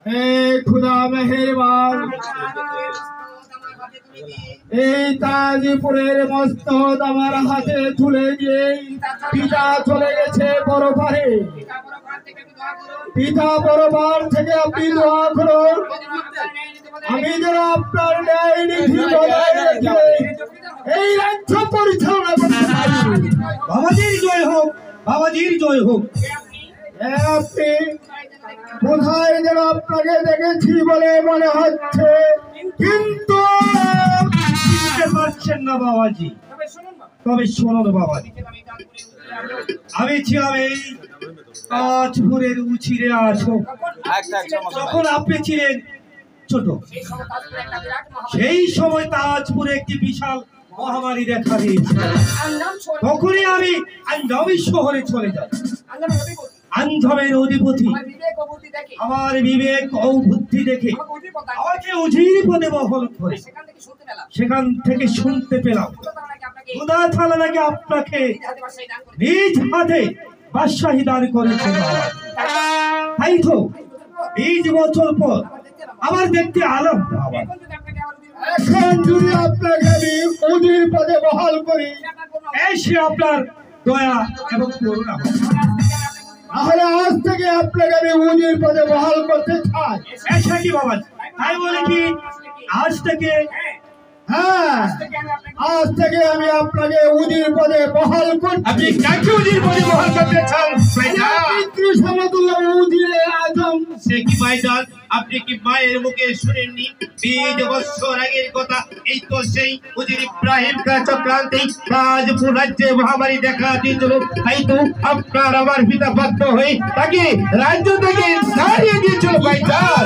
खुदा मेहरबान এই তাজপুরের মস্তদ আমার হাতে তুলে দিয়ে পিতা চলে গেছে পরপারে। পিতা পরপার থেকে আপনি দোয়া করুন আমি যেন আপনার ন্যায় নীতি বজায় রেখে এই রাজ্য পরিচালনা করতে পারি। বাবাজির জয় হোক, বাবাজির জয় হোক। আপনি কোথায় যেন আপনাকে দেখেছি বলে মনে হচ্ছে, কিন্তু বুঝতে পারছেন না বাবাজি। তবে শুনুন বাবাজি, আমি ছিলাম এই তাজপুরের উচিরে আসো যখন আপনি ছিলেন ছোট। সেই সময় তাজপুরে একটি বিশাল মহামারী দেখা দিয়েছে। তখনই আমি আঞ্জামি শহরে চলে যাই। আঞ্জামের অধিপতি আমার বিবেক ও বুদ্ধি দেখে আমাকে উজির পদে বহন করে। সেখান থেকে শুনতে পেলাম খোদা তাআলা নাকি আপনাকে নিজ হাতে বাদশাহী দান করেছেন। তাই তো 20 বছর পর আবার দেখতে আলাম বাবা। এখন যদি আপনাকে আমি উজির পদে বহাল করি, এসে আপনার দয়া এবং করুণা, তাহলে আজ থেকে আপনাকে আমি উজির পদে বহাল করতে চাই। এসে কি বাবা? তাই বলে কি আজ থেকে? হ্যাঁ, আজ থেকে আমি আপনাকে উজির পদে বহাল করছি। আপনি কাকে উজির পদে বহাল করতে চান? পিতৃ সমতুল্য উজিরে আজম। সে কি ভাইজান, আপনি কি মায়ের মুখে শুনেননি 20 বছর আগের কথা? এই তো সেই উজির ইব্রাহিম চক্রান্তে তাজপুর রাজ্যে মহামারী দেখা দিয়েছিল। তাই তো আপনার আমার পিতা বাধ্য হয়ে তাকে রাজ্য থেকে তাড়িয়ে দিয়েছিল ভাইজান।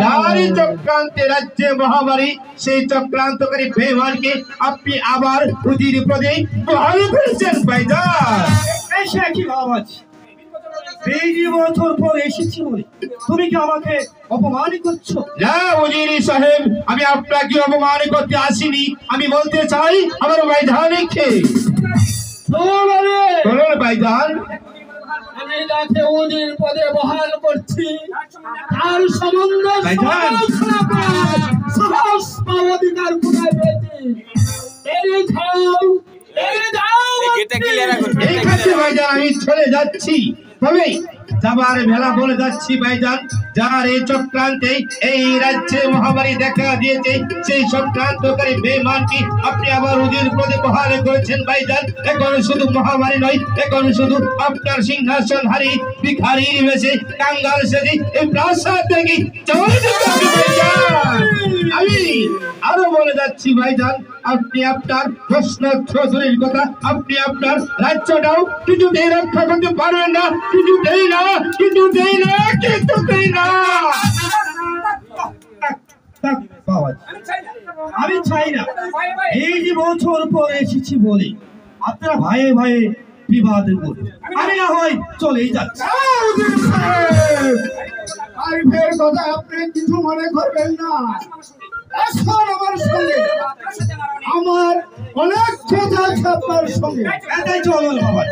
তারই চক্রান্তে রাজ্যে মহামারী, সেই চক্রান্তকারী বেঈমানকে আপনি আবার উজির পদে বহাল করেছেন ভাইজান। এসে কি বাবা? 20 বছর পর এসেছি বলে তুমি কি আমাকে অপমান করছো? না উজির সাহেব, আমি আপনাকে অপমান করতে আসিনি। আমি বলতে চাই আমার ভাইজানকে। বলুন ভাইজান। আমি যাকে উজির পদে বহাল করছি তার সম্বন্ধে অধিকার কোথায় পেয়েছি? ভাইজান আমি চলে যাচ্ছি, তবে যাবার বেলা বলে যাচ্ছি ভাইজান, যার এই চক্রান্তে এই রাজ্যে মহামারী দেখা দিয়েছে, সেই চক্রান্তকারী বেঈমানকে আপনি আবার উজির পদে বহাল করেছেন ভাইজান। এখন শুধু মহামারী নয়, এখন শুধু আপনার সিংহাসন হারি ভিখারির বেশে কাঙ্গাল সেজে এই প্রাসাদ থেকে চলে যেতে হবে ভাইজান। আমি আরো বলে যাচ্ছি ভাইজান, আপনি আপনার প্রশ্ন চৌধুরীর কথা, আপনি আপনার রাজ্যটাও কিছুতেই রক্ষা করতে পারবেন না। কিছুতেই না, কিছুতেই না, কিছুতেই না। আমি চাই না। 20 বছর পর এসেছি বলে আপনারা ভাইয়ে ভাইয়ে বিবাদ করুন। আমি না হয় চলেই যাচ্ছি। আরিফের কথা আপনি কিছু মনে করবেন না। আমার সঙ্গে আমার অনেক কথা আছে আপনার সঙ্গে। এটাই চলুন বাবা।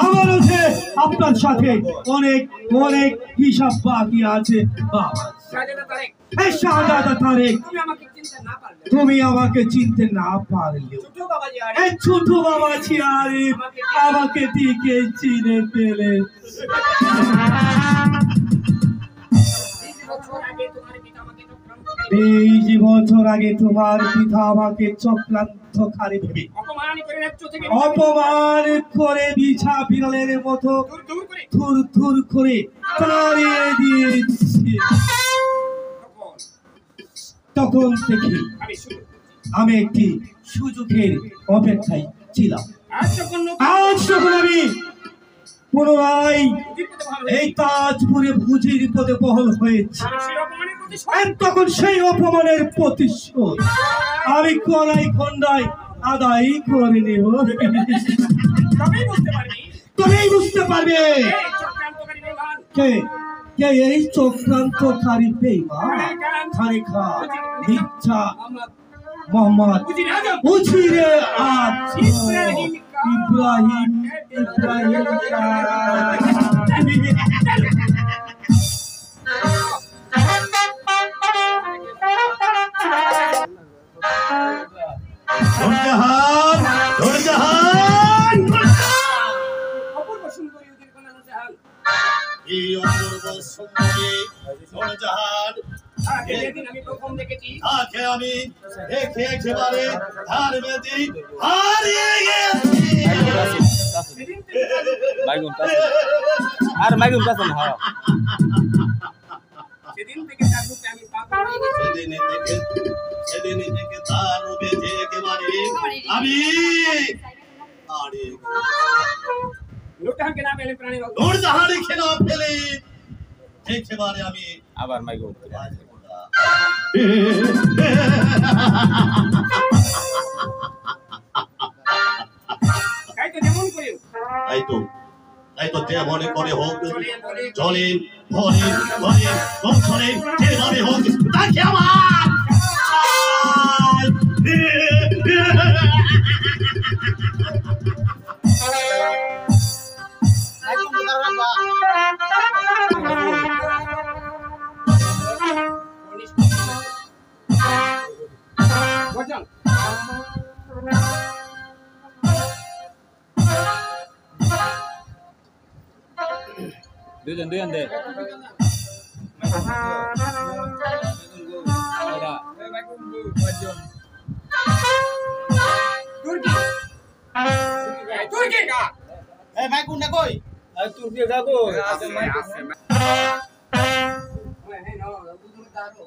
আমারও যে আপনার সাথে অনেক অনেক হিসাব বাকি আছে বাবা। শাহজাদা তারেক, তুমি আমাকে চিনতে না পারলে ছোট বাবাজি আরিফ আমাকে দিকে চিনে ফেলে। 20 বছর আগে তোমার পিতা আমাকে চক্রান্তকারী ভেবে অপমান করে বিছা বিড়ালের মতো থুর থুর করে তাড়িয়ে দিয়েছে। তখন থেকে আমি একটি সুযোগের অপেক্ষায় ছিলাম। আজ যখন আমি পুনরায় এই তাজপুরে উজির পদে বহাল হয়েছে, তখন সেই অপমানের প্রতিশোধ আমি কলাই খন্ডায় আদায় করে নেব। তবেই বুঝতে পারবে কে কে এই চক্রান্তকারী বেঈমান খানিকা মিথ্যা মোহাম্মদ উজিরে আজম। ইব্রাহিম ইব্রাহিম নূরজাহান নূরজাহান অপূর্ব সুন্দরী ওদের কোন নূরজাহান এই অপূর্ব সুন্দরী নূরজাহান তাকে যেদিন আমি প্রথম দেখেছি তাকে আমি দেখে একেবারে ধার বেঁধে হারিয়ে গেছি সেদিন থেকে আর মাইগুন কাছে না সেদিন থেকে তার রূপে আমি পাগল হয়ে গেছি সেদিনই থেকে তার রূপে যে একেবারে আমি হারিয়ে গেছি। নূরজাহানকে না পেলে প্রাণী বাবু নূরজাহান খেলা ফেলে একেবারে আমি আবার মাইগুন তাই তো যেমন করে তাই তো মনে করে হোক চলেন ভরে ভরে বছরে যেভাবে হোক তাকে আমার বর্জন দুজন দে তুর্কি তুর্কি কা এই মাইগুন না কই তুর্কি যাবো আছে হ্যাঁ না বুঝুন দাঁড়ো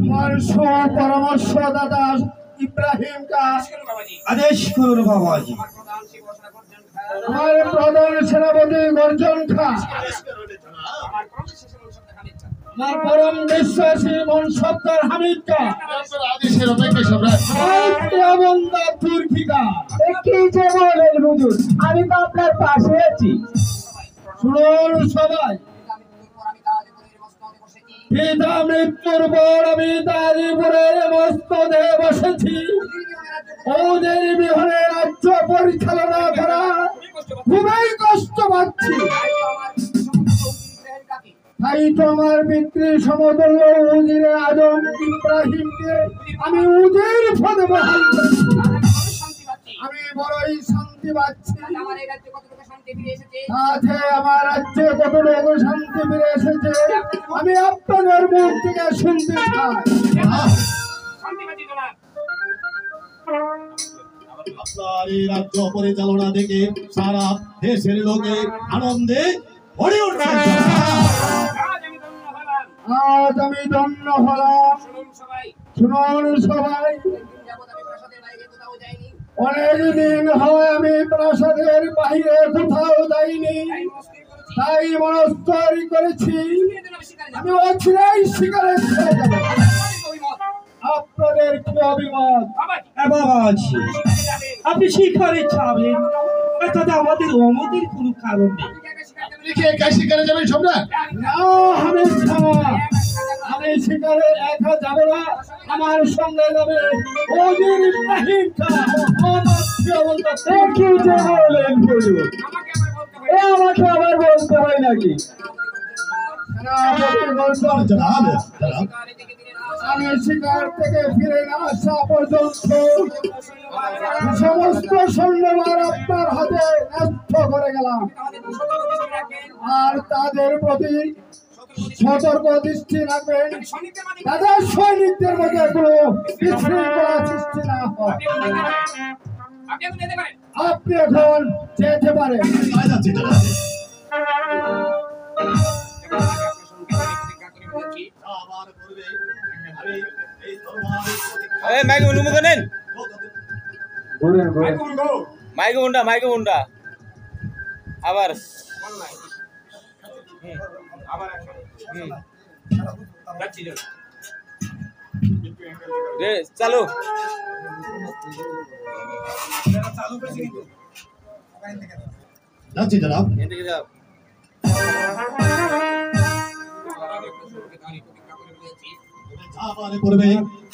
আমার সুপরামর্শ দাদা ইব্রাহিম কা আদেশ করুন বাবাজি আমার প্রধান সেনাপতি গর্জন খা আমার পরম বিশ্বাসী মনসত্তর হামিদ কা আদেশের অপেক্ষা সম্রাট বন্দা তুর্কি কা কি যে বলেন হুজুর, আমি তো আপনার পাশে আছি। শুনুন সবাই পিতা মৃত্যুর পর আমি তারিপুরের মস্ত দেহে বসেছি। ওদের বিহনে রাজ্য পরিচালনা করা খুবই কষ্ট পাচ্ছি। তাই তো আমার পিতৃ সমতুল্য উজিরে আজম ইব্রাহিমকে আমি উজির পদে বহাল করেছি। আমি বড়ই শান্তি পাচ্ছি। সাথে আমার রাজ্যে কতটুকু শান্তি ফিরে এসেছে আমি আপনাদের মুখ থেকে শুনতে চাই। আপনার এই রাজ্য পরিচালনা দেখে সারা দেশের লোকে আনন্দে ভরে উঠছে। আজ আমি ধন্য হলাম। শুনুন সবাই, অনেক দিন হয় আমি প্রাসাদের বাইরে কোথাও যাইনি। তাই মনস্থির করেছি আমি অচিরেই শিকারে চলে যাব। আপনাদের কি অভিমত? বাবাজি আপনি শিকারে যাবেন তাতে আমাদের অমতের কোনো কারণ নেই। শিকারে যাবেন সম্রাট? না হামিদ খান, আমি শিকারে একা যাব না, আমার সঙ্গে যাবে ওজির ইব্রাহিম খান। আমার প্রিয়বন্ধু কি যে বলেন হুজুর, আমাকে আবার বলতে হয় নাকি? সেনাপতি গর্জন জনাব, আমি শিকার থেকে ফিরে না আসা পর্যন্ত সমস্ত সৈন্যবার আপনার হাতে ন্যস্ত করে গেলাম। আর তাদের প্রতি সতর্ক দৃষ্টি রাখবেন, তাদের সৈনিকদের মধ্যে কোনো বিশৃঙ্খলা সৃষ্টি না হয়। আপনি এখন যেতে পারেন। যাচ্ছি জনাব। আমার পূর্বে আমি এই তরবারি এই মাইগুন মুখে নেন মাইগুন উন্ডা আবার আবার যাচ্ছি রে চালু যাচ্ছি জনাব। এদিকে যাও আমার পূর্বে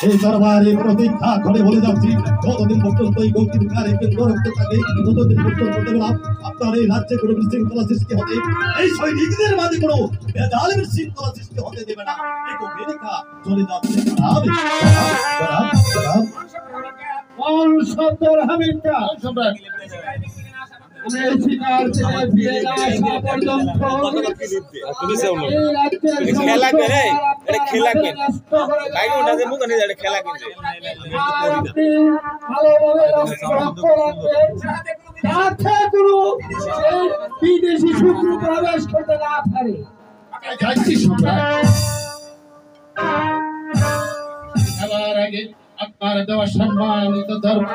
এই দরবারে প্রতীক্ষা করে বলে যাচ্ছি, যতদিন পর্যন্ত এই গৌতির কারে কেন্দ্র রাখতে থাকে, ততদিন পর্যন্ত দেবরাম আপনার এই রাজ্যে কোনো বিশৃঙ্খলা সৃষ্টি হতে, এই সৈনিকদের মাঝে কোনো বেজাল বিশৃঙ্খলা সৃষ্টি হতে দেবে না। এই আমেরিকা চলে যাচ্ছে জনাব। জনাব, জনাব, কোন শব্দের হামিদটা আমি এই শিকার থেকে ফিরে না আসা পর্যন্ত এই রাজ্যের খেলা লাগবে রে, এটা খেলা লাগবে। নষ্ট করে মাইকে উঠা দে, মুখ নিয়ে যাবে খেলা কিনছে। আর আপনি ভালোভাবে রক্ষা রাখবেন যাতে কোনো এই বিদেশি শত্রু প্রবেশ করতে না পারে। যাচ্ছি সম্রাট। খেলার আগে আপনার দেওয়া সম্মানিত ধর্ম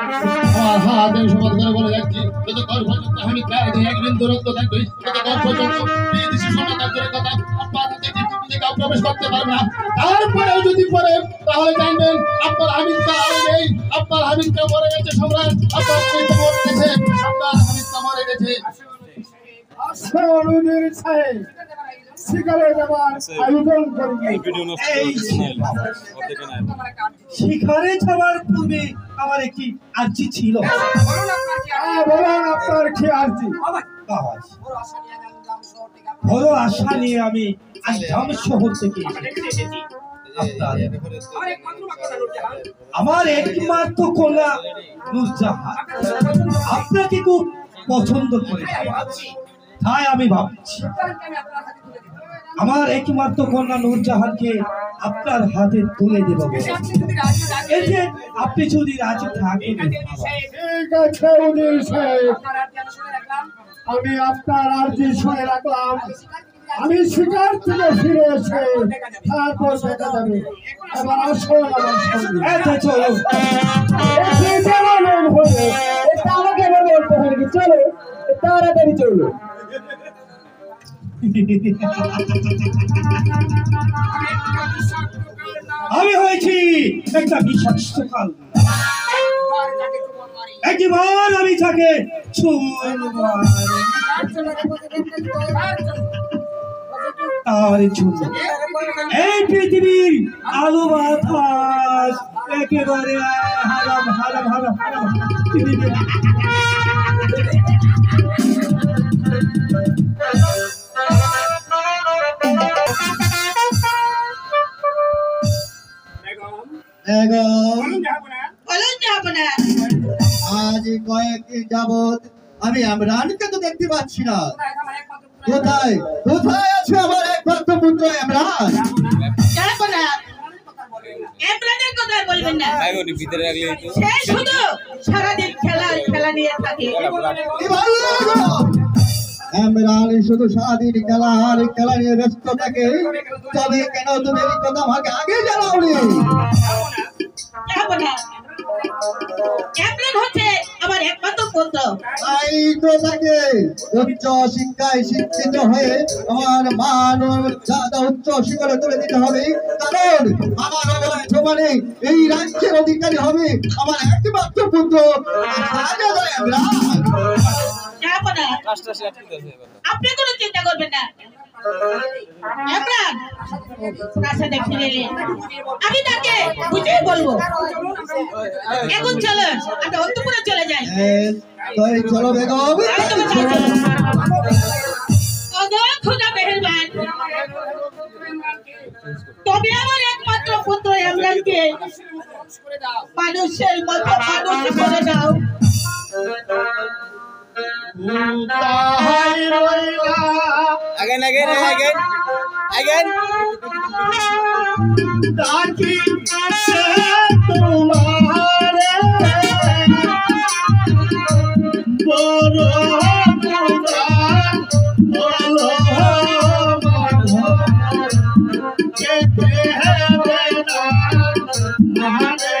আমার হাতে শপথ করে বলে যাচ্ছি, যতক্ষণ পর্যন্ত আমি কাজে একদিন দূরত্ব থাকবে, ততক্ষণ পর্যন্ত বিদেশি সাম্রাজ্যের কথা আপনার হাতে কেউ প্রবেশ করতে পারবে না। তারপরেও যদি পরে তাহলে জানবেন আপনার হামিদকা আর নেই, আপনার হামিদকা মরে গেছে সম্রাট, আপনার হামিদকা মরে গেছে, আপনার হামিদকা মরে গেছে। আসনুদের সাহেব শিকারে যাবার আয়োজন করবে। শিকারে যাওয়ার পূর্বে আমার একটি আর্জি ছিল। বলুন আপনার কি আর্জি? আওয়াজ। বড় আশা নিয়ে আমি আঞ্জাম শহর থেকে আমার একমাত্র কন্যা নূরজাহান আপনাকে খুব পছন্দ করে, তাই আমি ভাবছি আমার একমাত্র কন্যা নূরজাহানকে আপনার হাতে তুলে দেব। এতে আপনি যদি রাজি থাকেন। ঠিক আছে উজির সাহেব, আমি আপনার আর্জি শুনে রাখলাম। আমি শিকার থেকে ফিরে এসে তারপর দেখা যাবে। এবার আসুন আমার সঙ্গে। এতে চলো। আমাকে বলতে হবে কি? চলো তাড়াতাড়ি চলো। আমি হয়েছি একটা বিষাক্ত কাল। একবার আমি তাকে তার জন্য এই পৃথিবীর আলো বাতাস একেবারে হারাম হারাম হারাম হারাম। আজ কয়েকদিন যাবৎ আমি ইমরানকে তো দেখতে পাচ্ছি না। কোথায় কোথায় আছে আমার একমাত্র পুত্র ইমরান? ইমরানের কথা বলবেন না, মাইকে উঠে ভিতরে রাখলে তো সে শুধু সারাদিন খেলা নিয়ে থাকে। কি বললো গো? ইমরান শুধু সারাদিন খেলা নিয়ে ব্যস্ত থাকে, তবে কেন তুমি এই কথা আমাকে আগে জানাওনি? যাবো না, ইমরান হচ্ছে আমার একমাত্র পুত্র। তাই তো তাকে উচ্চ শিক্ষায় শিক্ষিত হয়ে আমার মান ও মর্যাদা উচ্চ শিখরে তুলে দিতে হবে, কারণ আমার বর্তমানে এই রাজ্যের অধিকারী হবে আমার একমাত্র পুত্র শাহজাদা ইমরান। যাবো না, কাজটা শেষ করতে হবে। আপনি কোনো চিন্তা করবেন না। ইমরান প্রাসাদে ফিরে এলে আমি তাকে বুঝিয়ে বলবো। এখন চলো আমরা অন্তপুরে চলে যাই। তাই চলো বেগম, খোদা মেহেরবান, তবে আমার একমাত্র পুত্র ইমরানকে মানুষের মতো মানুষ করে দাও। Again, again, again, again. ताकि से तुम्हारे बोलो बोलो कहते हैं बेटा मारे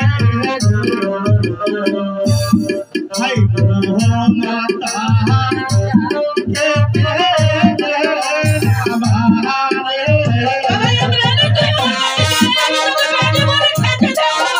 भाई माता कहते हैं हमारे বাবা ইমরান, তুই আমার সাথে মরে খেতে দাও।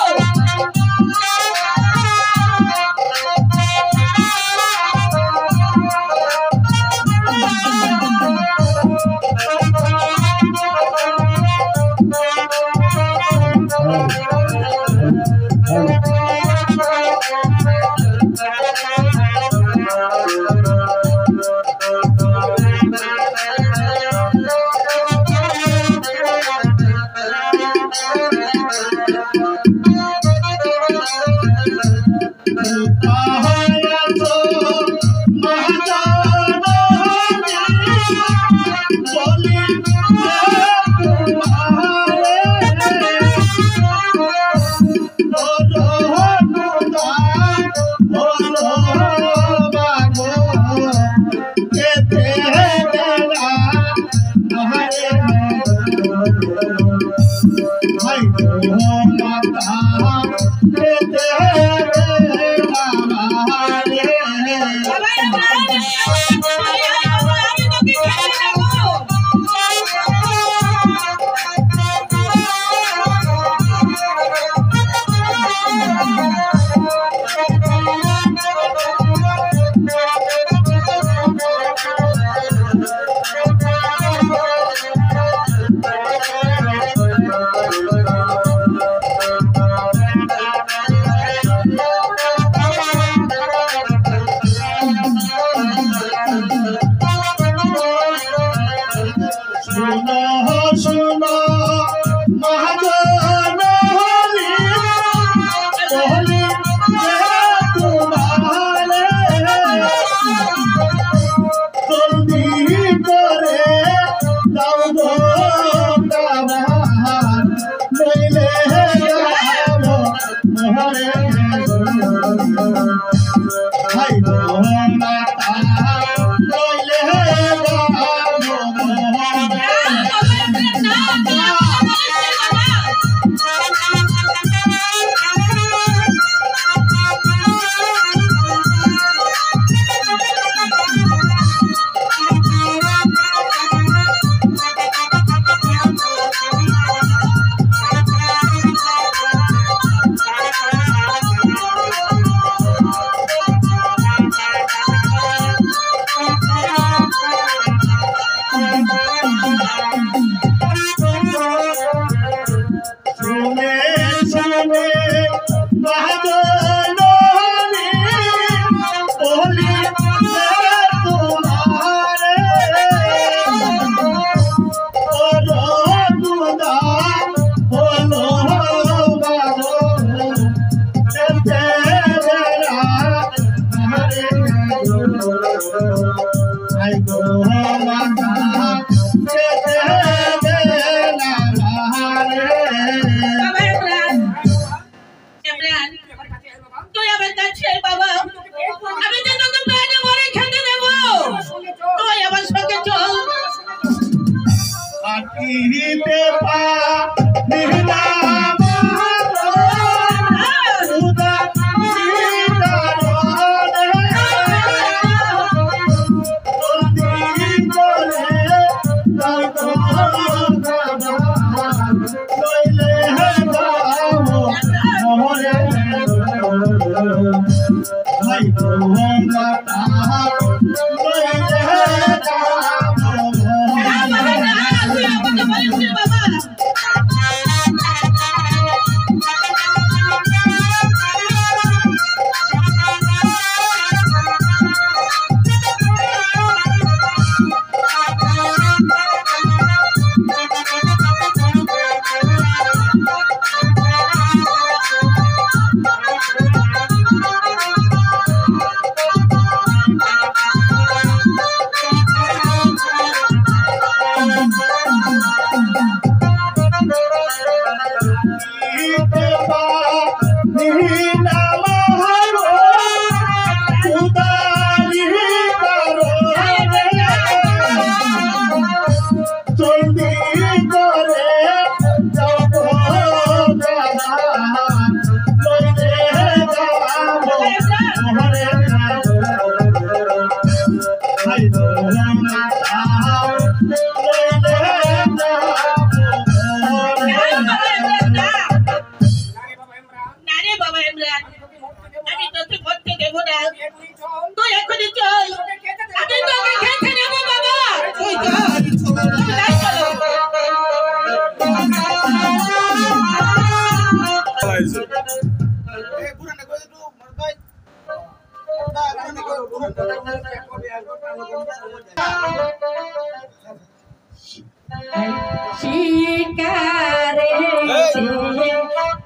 শিকারে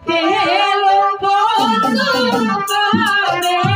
তেল বন্ধু করে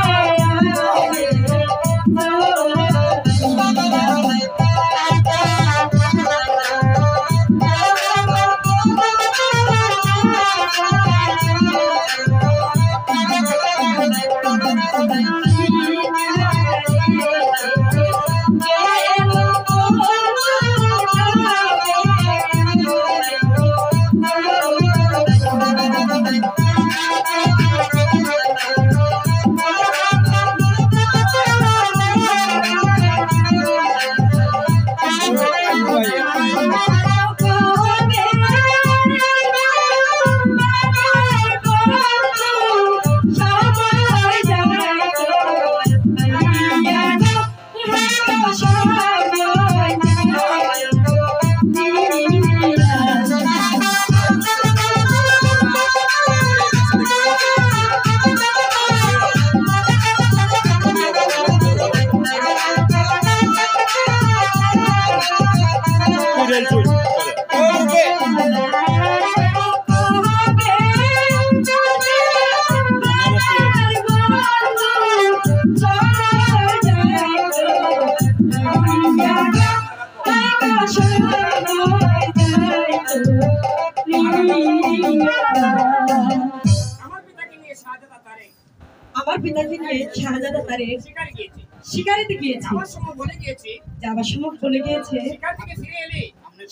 পিতাকে নিয়ে শাহজাদা তারে শিকারে গিয়েছে শিকারিতে গিয়েছে। আমার সময় বলে গিয়েছে যাবার সময় চলে গিয়েছে। শিকার থেকে ফিরে এলে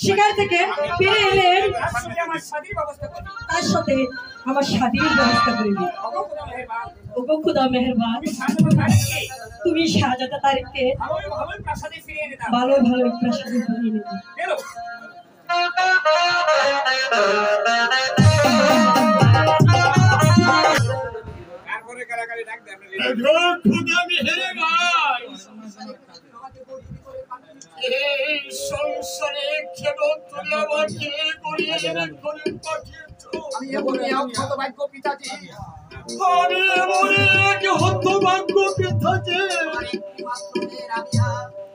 শিকার থেকে ফিরে এলেন, তার সঙ্গে আমার শাদীর ব্যবস্থা করবি। তার সাথে আমার শাদীর ব্যবস্থা করবি। ওগো খোদা মেহেরবান, ওগো খুদা মেহেরবান, শাহজাদা তারিখকে তুমি শাহজাদা তারিখকে ভালোই ভালোই প্রাসাদে ফিরে এনে দাও। ভালো ভালো প্রাসাদে ফিরিয়ে নেবে। বেরো। তারপরে কারাকারি ডাক দে আপনি। খুদা মেহেরবান, এই সংসারে কেন তুমি আমাকে করিয়ে করে পাঠিয়েছো? আমি এমনই এক হতভাগ্য পিতাজি, আমি এমন এক হতভাগ্য পিতাজি,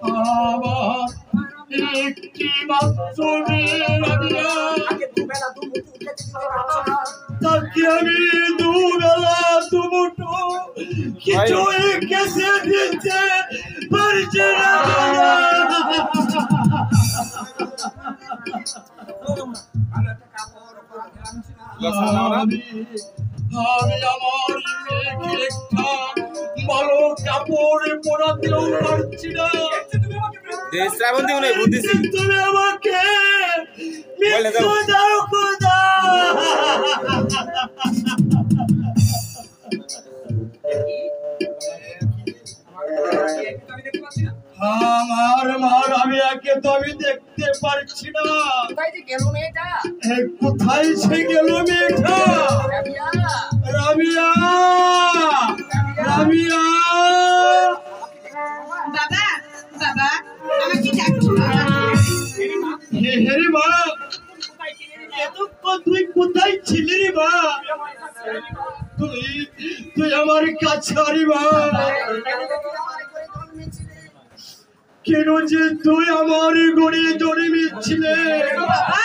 আমার একটি মাত্র মেয়ে রাবিয়া, তাকে আমি দুবেলা দুমুঠো কিছুই কেসে দিতে পারছি না। আমি আমার মেয়েকে একটা ভালো কাপড় পরাতেও পারছি না। শ্রাবন্তী মনে বুদ্ধিছি তুমি আমাকে মৃত্যু দাও খোদা। আমার মা রাবিয়াকে তো আমি দেখতে পারছি না। কোথায় যে গেল মেয়েটা? কোথায় সে গেল মেয়েটা? রাবিয়া, রাবিয়া, রাবিয়া, বাবা বাবা আমাকে ডাকছো? হেরে মা, এতক্ষণ তুই কোথায় ছিলি রে মা? তুই তুই আমার কাছে আরে মা, কেন যে তুই আমার গড়িয়ে জন্মেছিলে? বাবা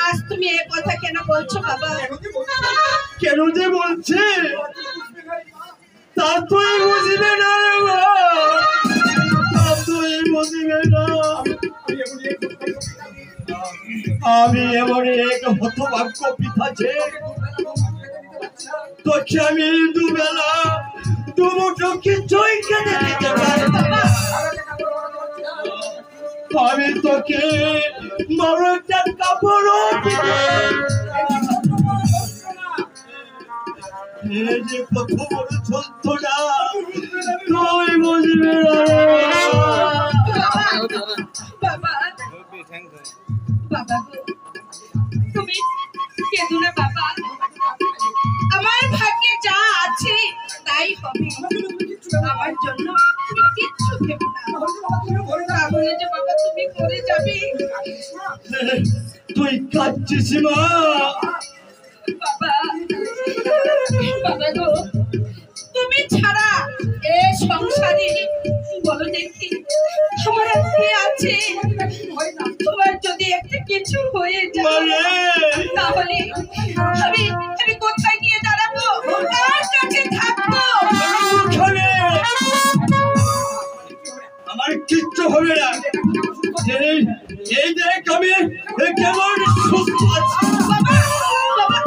আজ তুমি এই কথা কেন বলছো বাবা? কেন যে বলছে তা তুই বুঝবে না রে মা, তা তুই বুঝবে না। আমি এমন এক হতভাগ্য পিতাছে, তোকে আমি দুবেলা দুমুঠো কিছুই কেটে দিতে পারি না। আমি তোকে বড় একটা কাপড়ও দিতে, এই যে কত বড় যন্ত্রণা তুই বুঝবে না রে। বাবা বাবা গো, তুমি কেঁদো না বাবা, আমার ভাগ্যে যা আছে তাই হবে। আমার জন্য তুমি কিচ্ছু ভেবো না, তাহলে যে বাবা তুমি করে যাবে। তুই কাঁদছিস মা? বাবা বাবা গো, তুমি ছাড়া এ সংসারে বলো দেখি আমার আর কে আছে? তোমার যদি একটা কিছু হয়ে যায় তাহলে আমি আমি কোথায় গিয়ে দাঁড়াবো? কার কাছে থাকবো? আমার কিচ্ছু হবে না। এই দেখ আমি কেমন সুস্থ আছি। বাবা বাবা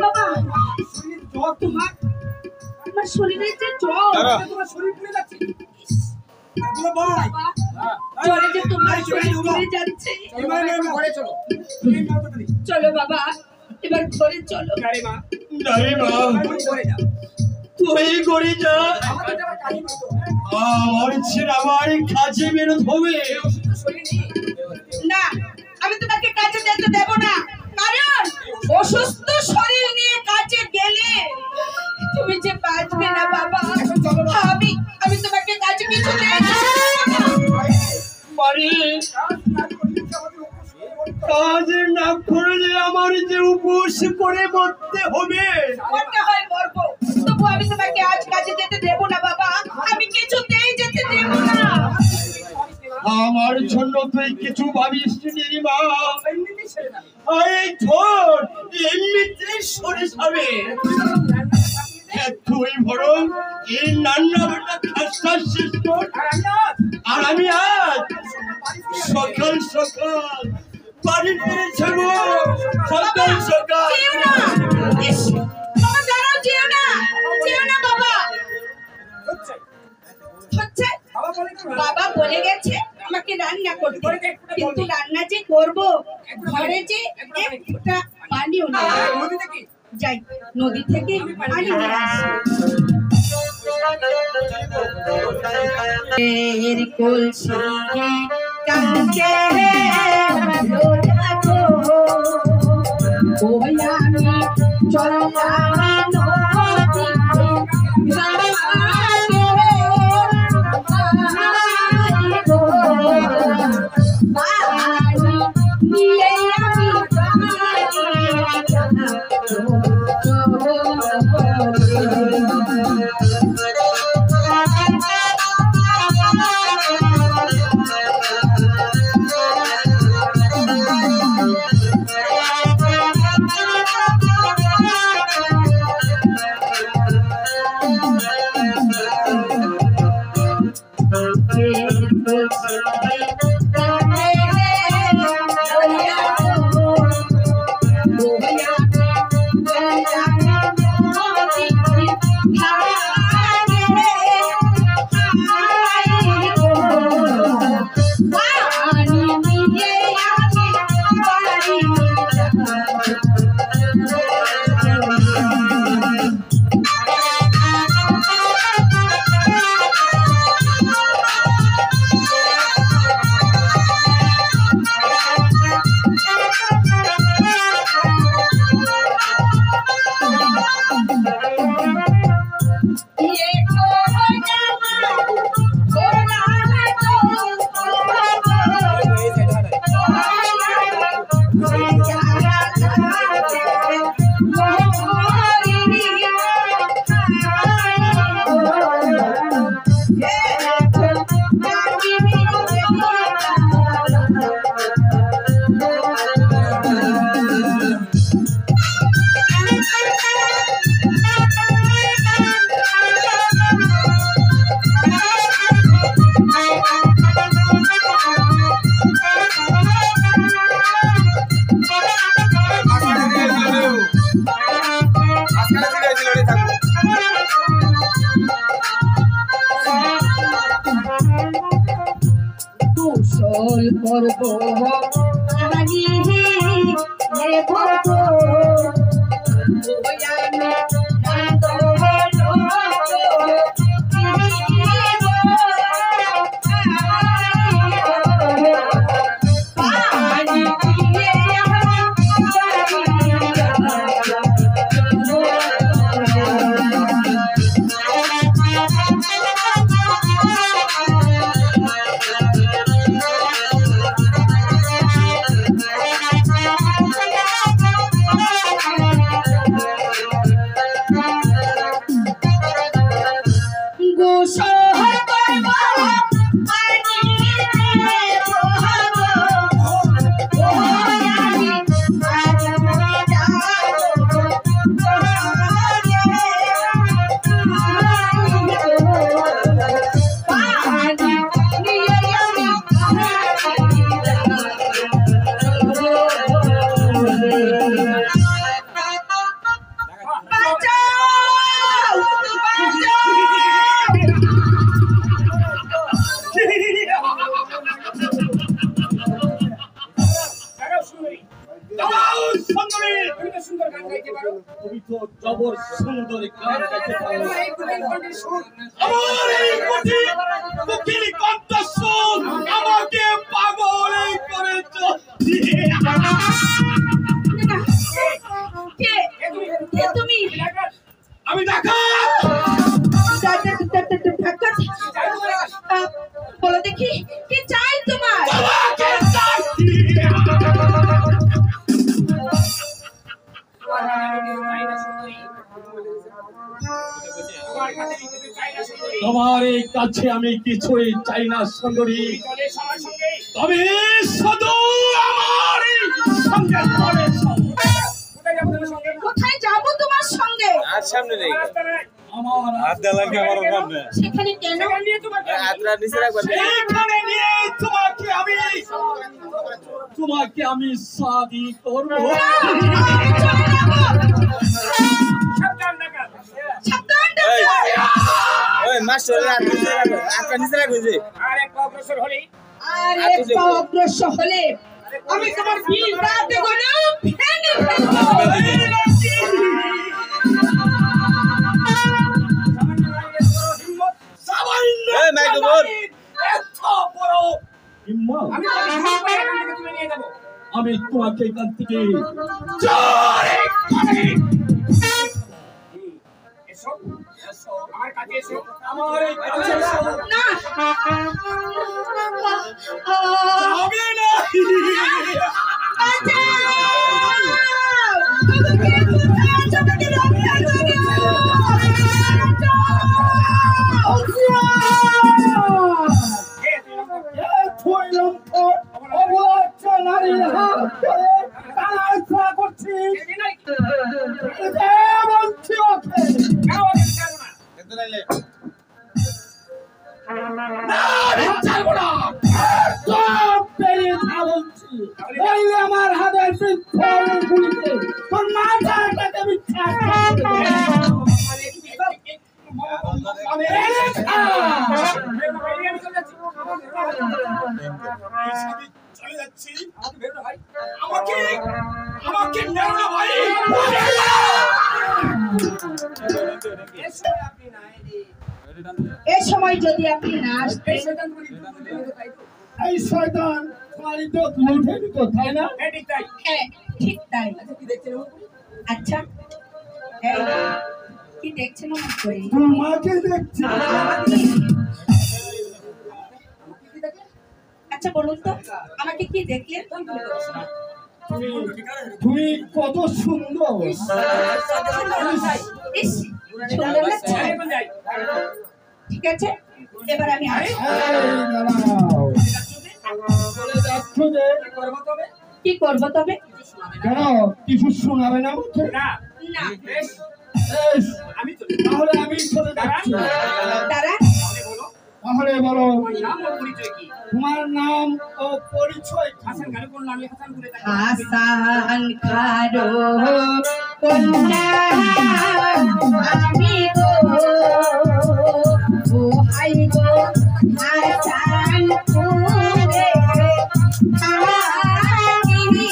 বাবা, তোমার আমার শরীরে যে জ্বর, তোমার শরীর পুড়ে যাচ্ছে। জ্বরে যে তোমার শরীর পুড়ে যাচ্ছে। ঘরে চলো। চলো বাবা, এবার ঘরে চলো। আরে মা, নাই মা, ঘরে যাও। তুই করে যা, আমাদের যাওয়ার কাজই নয় তো। আমার ছেলে আমার কাজে বেরোতে হবে। শরীর নেই। না, আমি তোমাকে কাজে যেতে দেব না, কারণ অসুস্থ শরীর নিয়ে কাজে গেলে তুমি যে বাঁচবে না বাবা। আমি আমি তোমাকে কাজে কিছু দেব না। বাড়ি কাজ না করলে আমার যে উপোস করে মরতে হবে। মরতে হয় মরবো, তবু আমি তোমাকে আজ কাজে যেতে দেব না বাবা, আমি কিছুতেই যেতে দেব না। আমার জন্য তুই কিছু ভাবিস নি মা, এই ছোট এমনিতে সরে যাবে। তুই বরং এই রান্নাবান্না খাস্তা শেষ কর, আর আমি আজ সকাল সকাল বাড়ি ফিরে যাবো। সকাল সকাল যেও না, ইস, বাবা দাঁড়াও, যেও না। বাবা বলে গেছে আমাকে রান্না করতে, কিন্তু রান্না যে করব ঘরে যে এক ফোঁটা পানিও নেই। যাই নদী থেকে পানি নিয়ে আসি। এর কলসি কাছে রাখো, ওই আমি চললাম বলো দেখি কি চাই তোমার? তোমার এই কাছে আমি কিছুই চাই না সুন্দরী, তবে শুধু আমার সঙ্গে কোথায় যাবো তোমার সঙ্গে? আর সামনে নেই আমার হাত দেওয়া আমার সামনে সেখানে কেন? হাতটা নিচে রাখবেন এখানে নিয়ে তোমাকে আমি শাদি করব। ওই মাস্টার হাতটা নিচে রাখবেন যে অগ্রসর হলে আর একটু অগ্রসর হলে আমি তোমার বিলটা দেবো না ভেঙে ফেলবো। এই মাইকে বল। এত বড় হিম্মত! আমি তোকে সাহস করে এখান থেকে তুলে নিয়ে যাবো। আমি তোমাকে এখান থেকে জোরে করে এসো, এসো, আমার কাছে এসো, আমার এই কাছে এসো। না যাবে না। নারীর হাত ধরে টানাঘোড়া করছিস বলছি ওকে কেন ওকে ছাড়বো না? এত নাইলে ছাড়বো না সব পেরিয়ে যা বলছি নইলে আমার হাতের পিস্তলের গুলিতে তোর মাথাটাকে বিচ্ছা চলে যাচ্ছি। আমাকে আমাকে নেও না ভাই। এ সময় যদি আপনি না আসতেন এই শয়তান তোমার ইজ্জত লুটে নিত তাই না হ্যাঁ ঠিক তাই। আচ্ছা এই, কি দেখছেন আমার করে? তোমাকে দেখছি আচ্ছা বলুন তো আমাকে কি দেখলেন? তুমি কত সুন্দর ইস সুন্দর লাগছে। ঠিক আছে এবার আমি আসি। এই দাঁড়াও। বলে যাচ্ছ যে কি করবো তবে? কেন কিছু শোনাবে না মুখে না, না বেশ, তাহলে আমি চলে যাচ্ছি তারা তাহলে বলো নাম ও পরিচয় কি? তোমার নাম ও পরিচয় কি? হাসান খান কোন নামে হাসান করে থাকি? হাসান খারো কন্যা আমি গো ও হাই গো হাসান করে থাকিনি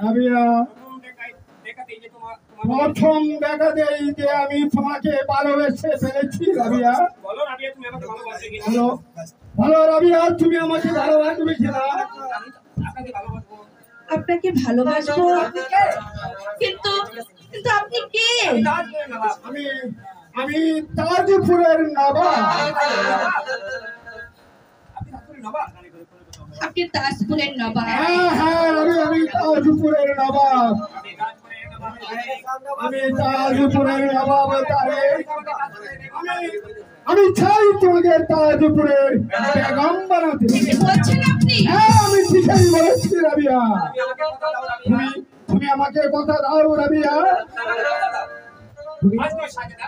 রাবিয়া, দেখাতেই যে তোমার প্রথম দেখাতেই যে আমি তোমাকে ভালোবেসে ফেলেছি রাবিয়া। বলো রাবিয়া তুমি আমাকে ভালোবাসো কিনা? বলো বলো রাবিয়া, তুমি আমাকে ভালোবাসবে কিনা? আপনাকে ভালোবাসবো। আপনাকে ভালোবাসবো কিন্তু কিন্তু আপনি কে? তাজপুরের নবাব। আমি আমি তাজপুরের নবাব। আপনি তাজপুরের নবাব? আপনি তাজপুরের নবাব। হ্যাঁ হ্যাঁ রাবিয়া, আমি তাজপুরের নবাব। আমি তাজপুরের নবাব। আমি তাজপুরের নবাব তারে আমি চাই তোমাকে তাজপুরের বেগম বানাতে। কি বলছেন আপনি? হ্যাঁ আমি ঠিকই বলেছি রাবিয়া। তুমি আমাকে কথা দাও রাবিয়া। তুমি আমাকে কথা দাও রাবিয়া। আজ নয় সাজেদা।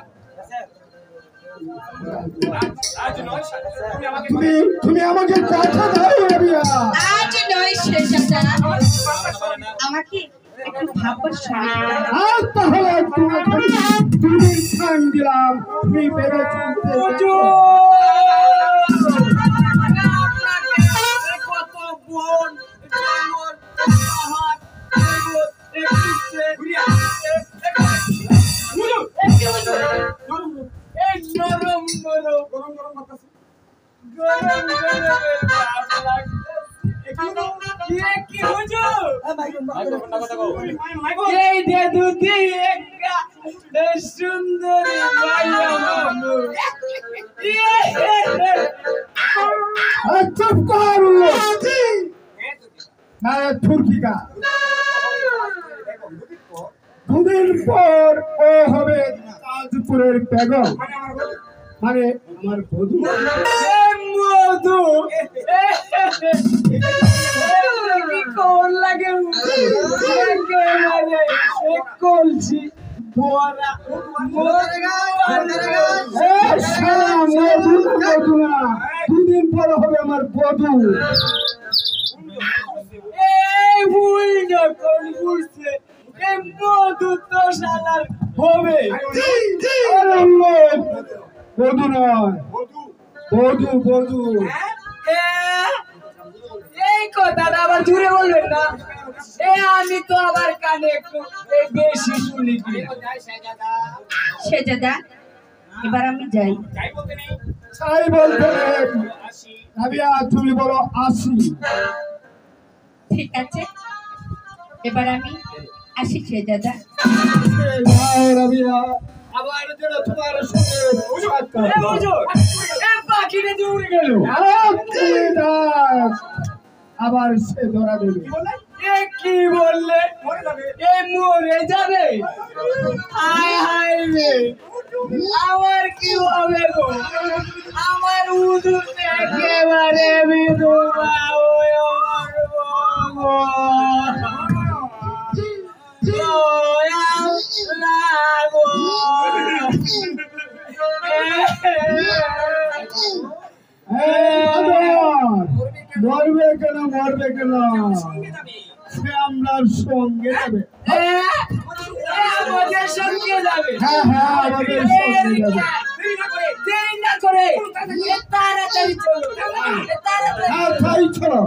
আজ নয় সাজেদা। তুমি আমাকে তুমি আমাকে কথা দাও রাবিয়া। আজ নয় শেষাটা আমাকে একটু ভাববার সময় দাও। আজ তাহলে তোমাকে তুমি খান দিলাম, তুমি ভেবে চিনতে দেখো। কত বোন, পাহাড়, ঘুরিয়া কি হুজুর এই দে দুধি একটা সুন্দরী মাইয়া মামু চুপ কর তুর্কিকা দুদিন পর ও হবে তাজপুরের বেগম মানে আমার বধূ মধু কি কোন লাগে কলছি বড়া দুদিন পর হবে আমার বধূ এই ভুল যখন বুঝছে এই মধু তো শালার হবে বধূ নয় বধূ বধূ এই কথাটা আবার জুড়ে বলবেন না আমি তো আবার কানে একটু বেশি শুনি শেজাদা এবার আমি যাই। তাই বলতে রাবিয়া তুমি বলো আসি। ঠিক আছে এবার আমি আসি শেজাদা। রাবিয়া আবার যেন তোমার সঙ্গে পাখিটা যে উড়ে গেল আবার সে ধরা দেবে। কি বললে এই মরে যাবে হায় হায় রে আমার কি হবে গো আমার উদুর একেবারে বিধবা হয়ে মরবো লাগো মরবে কেন মরবে কেন সে আমরা সঙ্গে যাবে। আমাদের সঙ্গে যাবে হ্যাঁ হ্যাঁ আমাদের সঙ্গে যাবে। দেরি না করে তাড়াতাড়ি চলো তাড়াতাড়ি হ্যাঁ তাই চলো।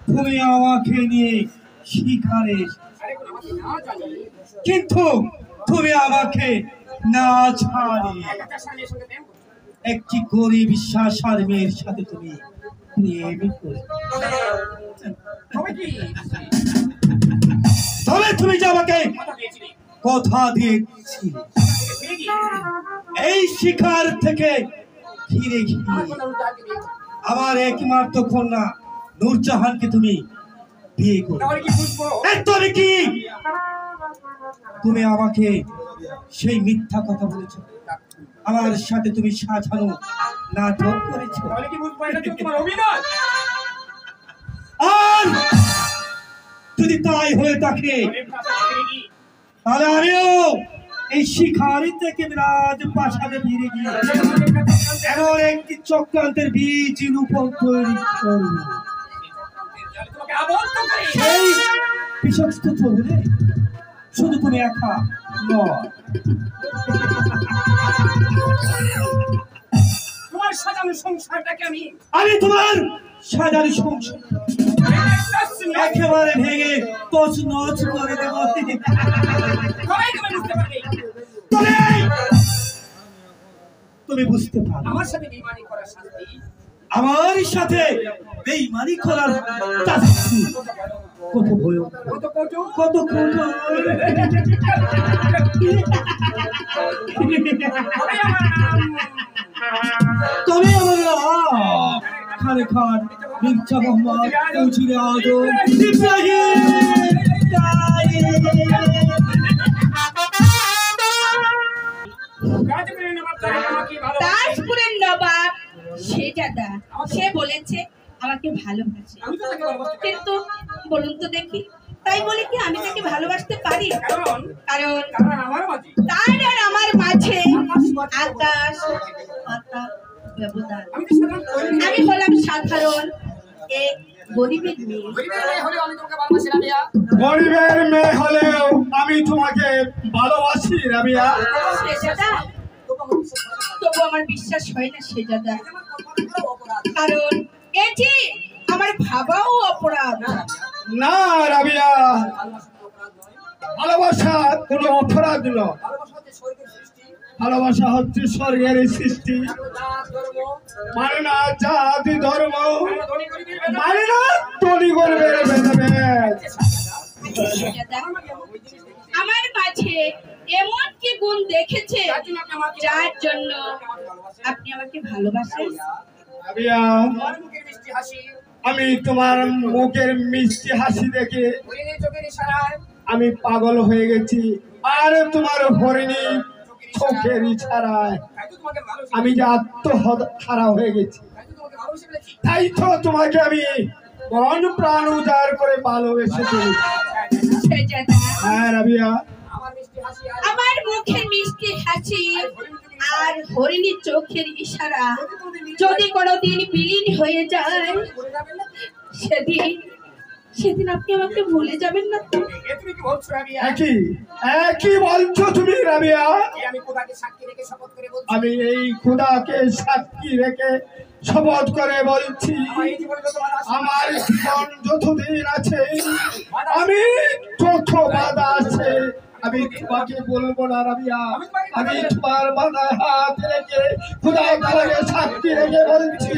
তুমি আমাকে নিয়ে শিকারে কিন্তু তুমি আমাকে না ছাড়ি একটি গরিব শাসার মেয়ের সাথে তুমি প্রেম করে তবে তুমি যে আমাকে কথা দিয়েছিলে এই শিকার থেকে ফিরে গিয়ে আমার একমাত্র কন্যা নূরজাহানকে তুমি বিয়ে করো। তবে কি তুমি আমাকে সেই মিথ্যা কথা বলেছো আমার সাথে তুমি সাজানো নাটক করেছো আর যদি তাই হয়ে থাকে তাহলে আমিও এই শিকারি থেকে রাজ প্রাসাদে ফিরে গিয়ে এমন একটি চক্রান্তের বীজ রূপণ তৈরি করব সেই বিশ্বস্ত চলবে শুধু তুমি একা নয় তোমার সাজানো সংসারটাকে আমি তোমার সাজানো সংসার একেবারে ভেঙে তছনছ করে দেব। তুমি বুঝতে পারো আমার সাথে বেঈমানি করার শাস্তি আমার সাথে বেঈমানি করার শাস্তি কত ভয় কত কত কত তবে আমরা খানে খান মির্জা মোহাম্মদ উজিরে আজম তাজপুরের নবাব শেজাদা সে বলেছে আমাকে ভালোবাসে কিন্তু বলুন তো দেখি তাই বলে কি আমি তাকে ভালোবাসতে পারি? কারণ তার আর আমার মাঝে আকাশ পাতাল ব্যবধান। আমি হলাম সাধারণ এক গরিবের মেয়ে। গরিবের মেয়ে হলেও আমি তোমাকে ভালোবাসি রাবিয়া। শেজাদা তবু আমার বিশ্বাস হয় না শেজাদা, কারণ এটি আমার ভাবাও অপরাধ। না রাবিয়া, ভালোবাসা কোনো অপরাধ নয়। ভালোবাসা হচ্ছে স্বর্গের সৃষ্টি, মানে না জাতি ধর্ম, মানে না ধনী গরিবের ভেদাভেদ। আমার মাঝে এমন কি গুণ দেখেছে যার জন্য আপনি আমাকে ভালোবাসেন? রাবিয়া, আমি তোমার মুখের মিষ্টি হাসি দেখে আমি পাগল হয়ে গেছি, আর তোমার হরিণী চোখের ইশারায় আমি যে আত্মহারা হয়ে গেছি। তাই তো তোমাকে আমি মন প্রাণ উজাড় করে ভালোবেসে চলেছি। হ্যাঁ রাবিয়া, আমার মুখের মিষ্টি হাসি আর হরিণী চোখের ইশারা যদি কোনোদিন বিলীন হয়ে যায়, সেদিন আপনি আমাকে ভুলে যাবেন না তো? একই বলছো তুমি রাবিয়া? আমি এই খোদাকে সাক্ষী রেখে শপথ করে বলছি, আমার জীবন যতদিন আছে, আমি যত বাধা আছে, আমি তোমাকে বলবো না রাবিয়া। আমি তোমার বাধায় হাত রেখে খোদা তালাকে সাক্ষী রেখে বলছি,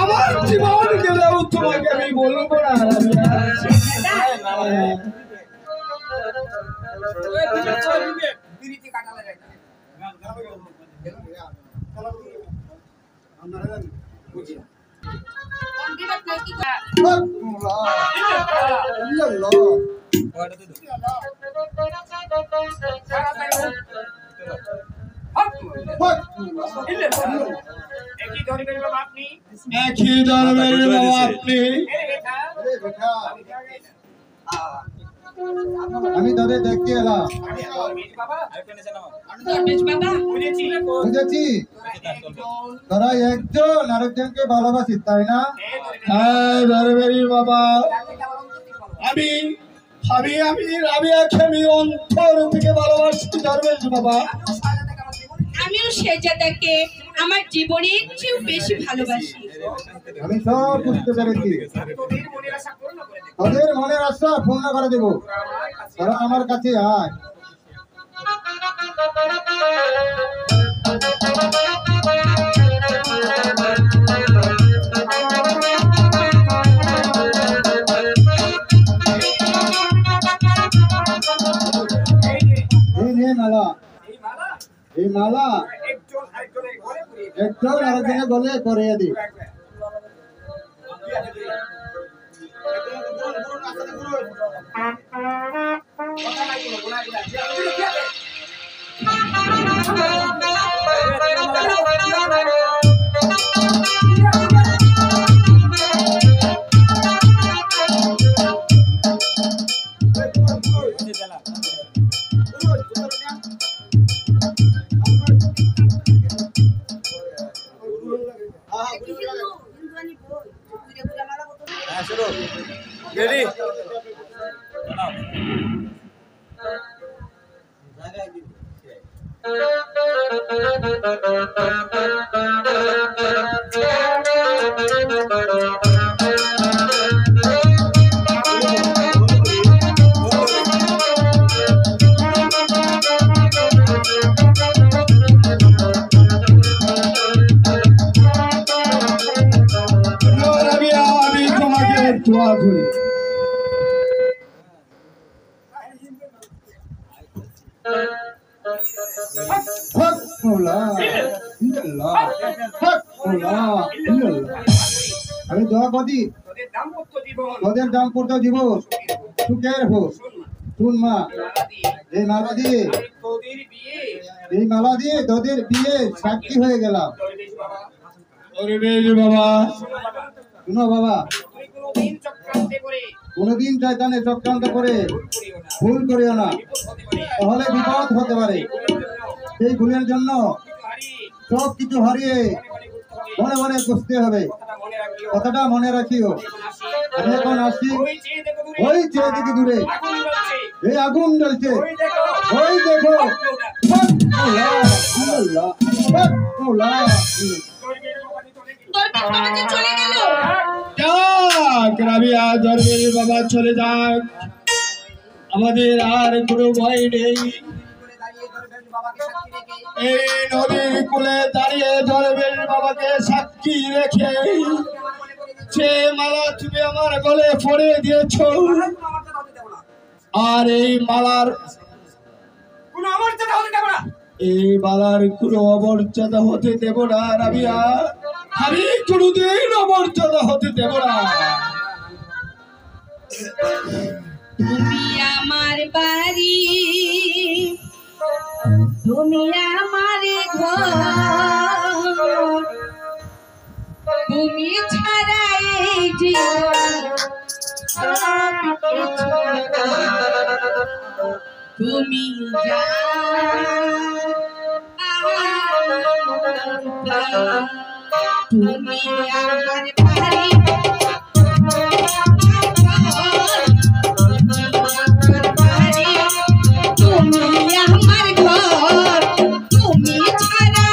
আমার জীবন গেলেও তোমাকে আমি বলবো না রাবিয়া। একই ধর্মের বাবা আপনি, একই ধর্মের বাবা আপনি। আমি তোদের দেখতে এলাম, বুঝেছি তোরা একজন আরেকজনকে ভালোবাসিস, তাই না? হ্যাঁ ধর্মের বাবা, আমি আমি আমি রাবিয়াকে আমি অন্তর থেকে ভালোবাসি ধর্মের বাবা। আমিও সেজাদাকে আমার জীবনের চেয়েও বেশি ভালোবাসি। আমি সব বুঝতে পেরেছি, তোদের মনের আশা পূর্ণ করে দেবো, তোরা আমার কাছে আয়। এই মালা একজন আরেকজনের গলে পরিয়ে দিই। রেডি? রাবিয়া, আমি তোমাকে দোয়া করি। আমি দোয়া করি তোদের দাম্পত্য জীবন সুখের হোক। শুন মা, এই মালা দিয়ে তোদের বিয়ে সাক্ষী হয়ে গেলাম। বাবা, শুনো বাবা, কোনদিন শয়তানে চক্রান্ত করে ভুল করিও না, তাহলে বিপদ হতে পারে। সেই ভুলের জন্য সব কিছু হারিয়ে মনে মনে বুঝতে হবে, কথাটা মনে রাখিও। আমি এখন আসছি, ওই চেয়ে দেখি দূরে এই আগুন জ্বলছে, ওই দেখো। চলে গেল। যাক রাবিয়া, ধর্মের বাবা চলে যাক, আমাদের আর কোনো ভয় নেই। এই নদীর কূলে দাঁড়িয়ে ধরবেন বাবাকে সাক্ষী রেখে সে মালা তুমি আমার গলে পরে দিয়েছ, আর এই মালার কোনো অমর্যাদা হতে দেব না রাবিয়া, আমি কোনোদিন অমর্যাদা হতে দেব না। তুমি আমার বাড়ি, তুমি আমার ঘর, তুমি ছাড়া এই জীবন সব কিছু, তুমি যা তুমি আমার বাড়ি, তুমি আমার ঘর, তুমি ছাড়া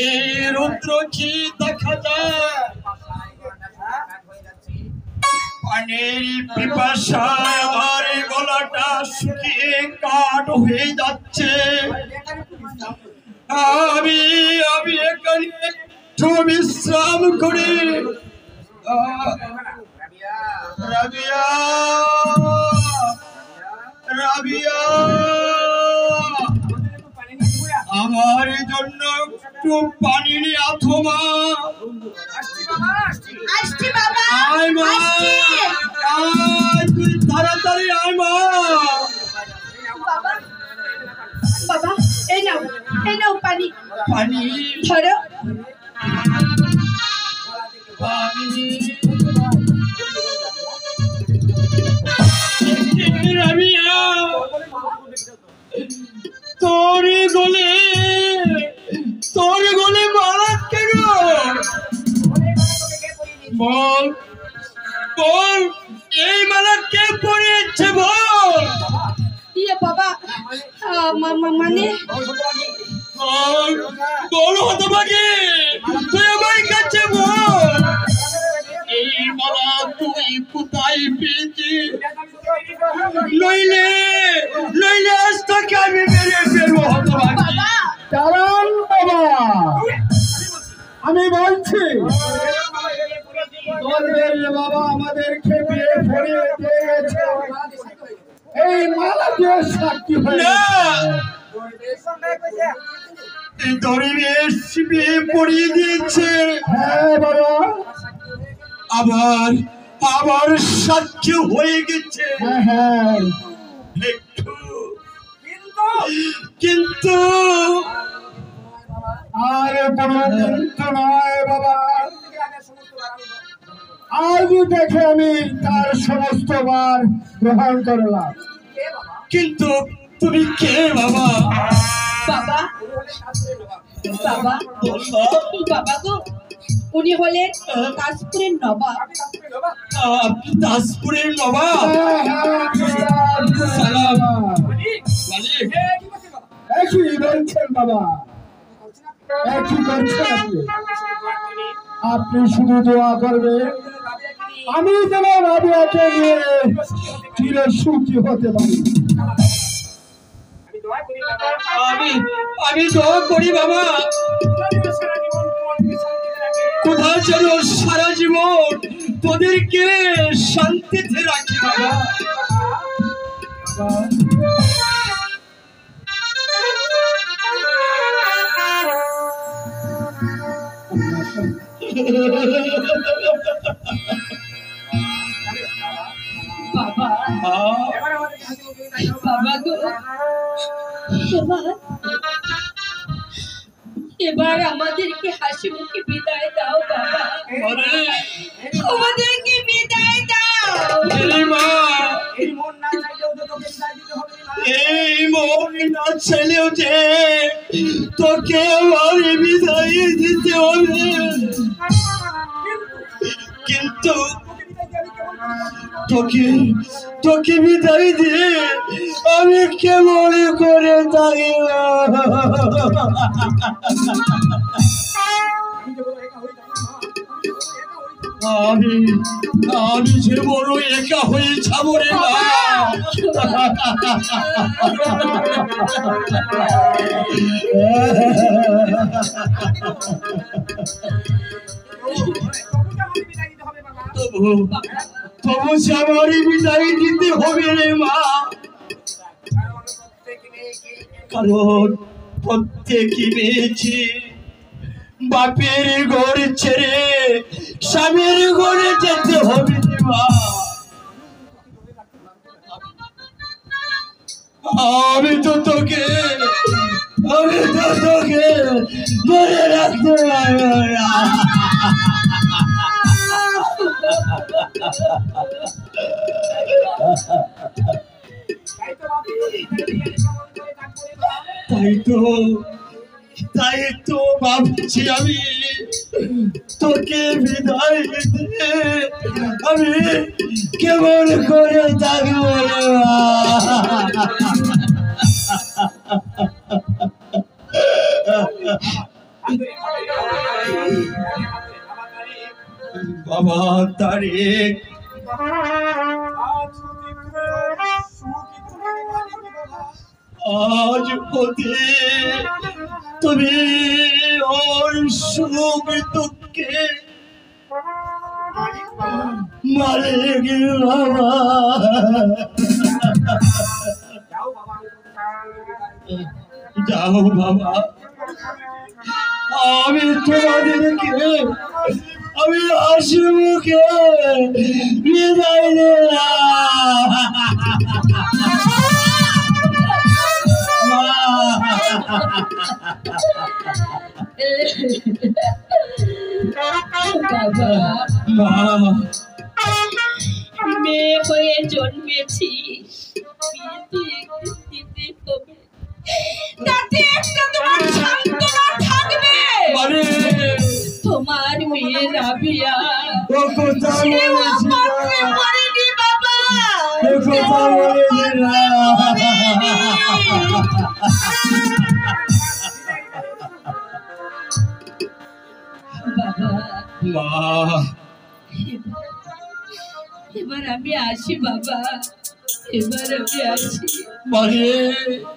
এই রুদ্র কি দেখা যায়, পানির পিপাসায় আমার গলাটা শুকিয়ে কাঠ হয়ে যাচ্ছে। আমি এখানে একটু বিশ্রাম করি। রাবিয়া, রাবিয়া, আমার জন্য একটু পানি নিয়ে আথো মা। আসছি বাবা, আয় মা, আয়, তুই তাড়াতাড়ি আয় মা। বাবা এই নাও পানি, পানি ধরো। পানি, রাবিয়া, তোর গলে মারা কেন? বল বল, এই মালা কে পরিয়েছে বল। ইয়ে বাবা, মানে বল হতভাগী, তুই আমার কাছে বল, এই মালা তুই কোথায় পেয়েছিস? নইলে নইলে আজ তোকে আমি মেরে ফেলবো হতভাগী। দাঁড়ান বাবা, আমি বলছি বলবেন বাবা আমাদেরকে বিয়ে পড়িয়ে দিয়ে গেছে, এই মালা দিয়ে সাক্ষী হয়ে না, এই দরিবেশ বিয়ে পড়িয়ে দিয়েছে, হ্যাঁ বাবা, আবার আবার সাক্ষী হয়ে গেছে। হ্যাঁ হ্যাঁ, একটু কিন্তু আর কোনো কিন্তু নয় বাবা, আজ দেখে আমি তার সমস্ত বার গ্রহণ করলাম। কিন্তু তুমি কে বাবা? বাবা বাবা বলো। বাবা গো, উনি হলেন কাশপুরের নবাব। আপনি দাসপুরের নবাব? হ্যাঁ, হ্যাঁ, সালাম। মালিক, মালিক, একই বলছেন বাবা, একই করছেন আপনি। আপনি শুধু দোয়া করবেন আমি যেন রাবিয়াকে নিয়ে চির সুখী হতে পারি। আমি দোয়া করি বাবা, কোথাও যেন সারা জীবন তোদেরকে শান্তিতে রাখি বাবা। বাবা বাবা গো, এবার আমাদেরকে হাসি মুখে বিদায় দাও বাবা, আমাদেরকে বিদায় দাও। এই মন না ছেলেও যে তোকে আমার বিদায় দিতে হবে, কিন্তু তোকে তোকে বিদায় দিয়ে আমি কেমন করে থাকি? আমি আমি যে বড় একা হয়ে যাবো রে মা। তবু সে আমারই বিদায় দিতে হবে রে মা, কারণ প্রত্যেকই মেয়েছি বাপের ঘর ছেড়ে স্বামীর ঘরে যেতে হবে রে মা। আমি তো তোকে মনে রাখতে পারবো না। তাই তো ভাবছি আমি তোকে বিদায় দিতে আমি কেমন করে থাকবো রে বাবা। তারিক, আজ পথে তুমি ওর সুখ দুঃখে মালিক বাবা। যাও বাবা, আমি তোমাদেরকে আমি হাসি মুখে বিদায় দিলাম। মেয়ে হয়ে জন্মেছি, তাতে একটা তোমার সান্ত্বনা থাকবে। তোমার মেয়ে রাবিয়া সেও পাত্রে পড়েনি বাবা, মা এবার আমি আসি বাবা, এবার আমি আসি। মারে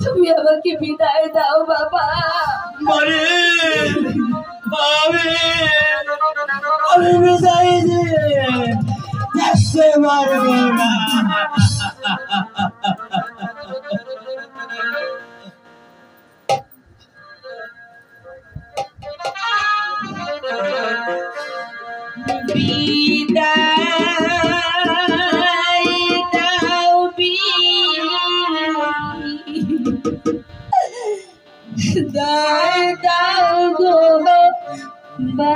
তুমি আমাকে বিদায় দাও বাবা। মারে আমি বিদায় দিয়ে দেখতে পারবো না। বিদায় দাও বিদায় দাও গো বাবা।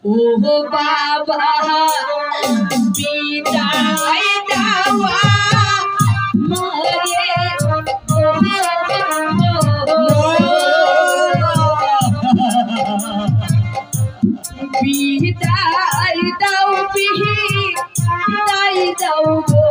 ও বাবা বিদায় দাও মারে বিদায় দাও বিদায় দাও গো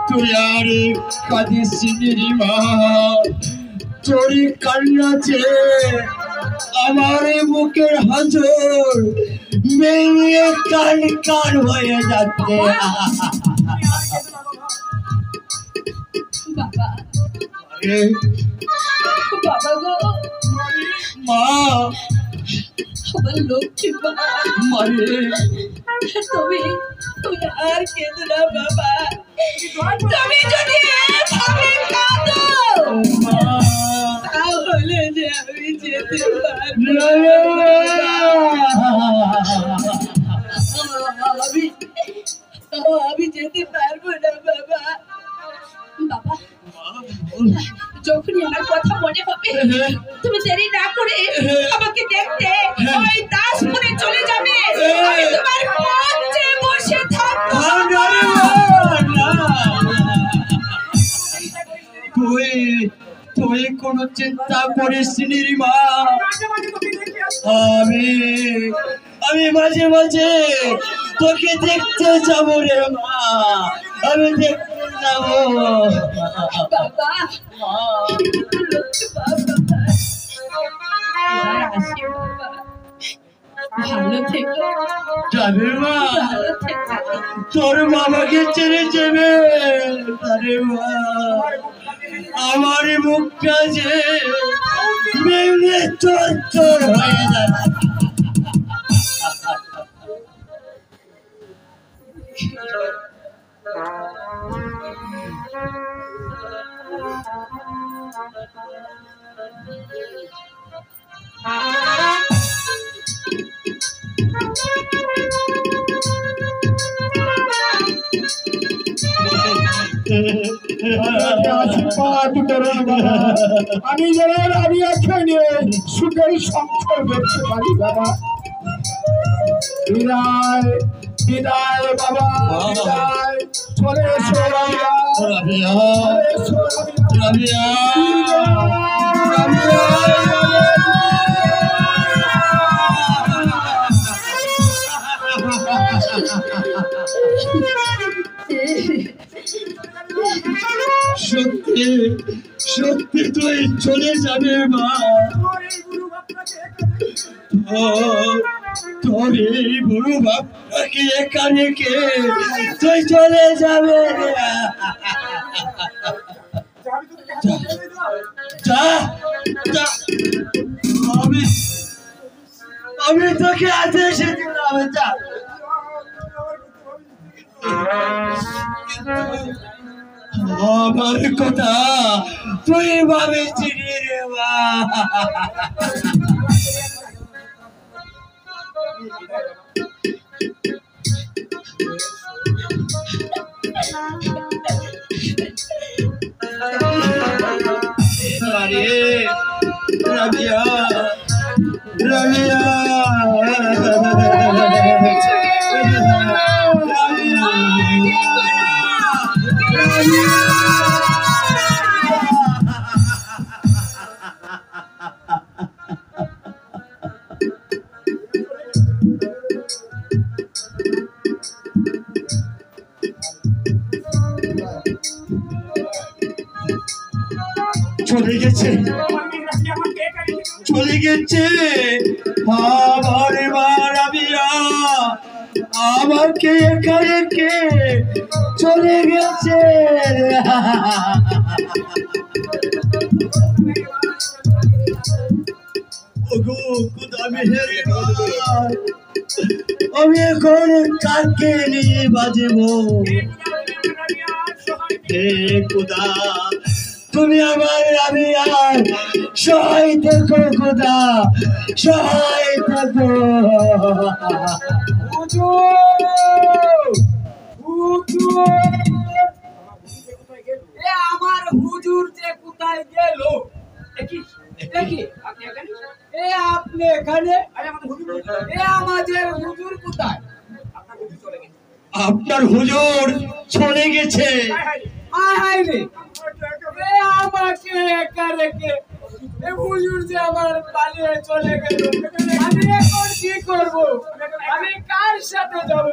তুই আর কাঁদিস মা, তোরই কান্না চেয়ে আমার এই বুকের হাজর ভেঙে কান কান হয়ে যাচ্ছে। বাবা আরে বাবা গো মা, আমার লক্ষ্মী বাবা মারে তুমি তুমি আর কেঁদো না বাবা। তুমি যদি এভাবে কাঁদো তাহলে যে আমি যেতে পারবো না। আমি যেতে পারবো না বাবা। বাবা যখনই আমার কথা মনে হবে তুমি দেরি না করে আমাকে দেখতে ওই দাসপুরে চলে যাবে। আমি তোমার মঞ্চে বসে থাকবো। তুই কোনো চিন্তা করিস নি রে মা। আমি মাঝে মাঝে তোকে দেখতে যাবো রে মা, আমি দেখতে যাবো। বাবা এবার আসি বাবা। ভালো থেকো যাবে মা, ভালো থেকো। তোর বাবাকে ছেড়ে যাবে। আরে মা, আমার মুখটা যে ভেঙে চোর চোর হয়ে যাচ্ছে। আশীর্বাদ করুন বাবা, আমি যেন আমি এখানে সুখের সংসার করতে পারি বাবা। বিদায় বিদায় বাবা, বিদায়। চলে এসো রাবিয়া, রাবিয়া, চলে এসো রাবিয়া। রাবিয়া, সত্যি সত্যি তুই চলে যাবে মা। তোর এই বুড়ো বাপটাকে একা রেখে তুই চলে যাবে। যা যা, আমি তোকে আদেশ দিলাম, যা। আমার কথা তুই ভাবে চিনি রে মা। আরে রাবিয়া, রাবিয়া, চলে গেছে, চলে গেছে আমার মা রাবিয়া, আমাকে একা রেখে চলে গেছে। ওগো খোদা মেহেরবান, আমি এখন কাকে নিয়ে বাজবো? হে খোদা, তুমি আমার রাবিয়ার সহায় থেকো খোদা, সহায় থেকো। আমার হুজুর যে কোথায় গেল? দেখি আপনি এখানে, আমাদের হুজুর কোথায়? আপনার হুজুর চলে গেছে। হায় রে, আমাকে একা রেখে হুজুর যে আমার পালিয়ে চলে গেল। আমি এখন কি করব? আমি কার সাথে যাব?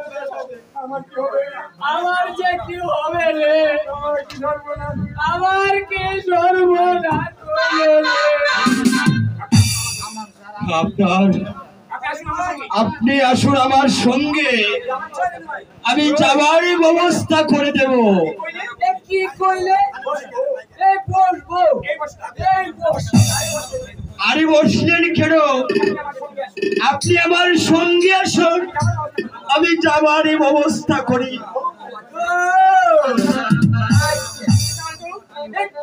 আমার যে কি হবে রে? আমার কি সর্বনাশ হলো রে? আপনি আসুন আমার সঙ্গে, আমি যাবার ব্যবস্থা করে দেব। কি কইলে? এই বসবো, এই বস। আরে বসলেন কেন? আপনি আমার সঙ্গে আসুন, আমি যাবার ব্যবস্থা করি।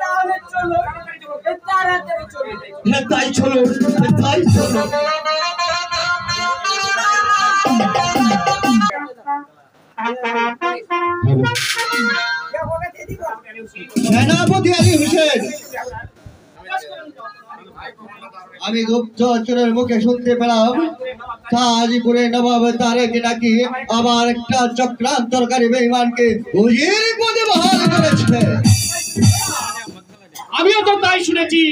তাহলে চলো, তাড়াতাড়ি চলো। হ্যাঁ তাই চলো, তাই চলো। সেনাপতি আলী হোসেন, আমি গুপ্তচরের মুখে শুনতে পেলাম গাজীপুরে নবাব তারেক নাকি আবার একটা চক্রান্তকারী বেঈমানকে উজির পদে বহাল করেছে। আমিও তো তাই শুনেছি।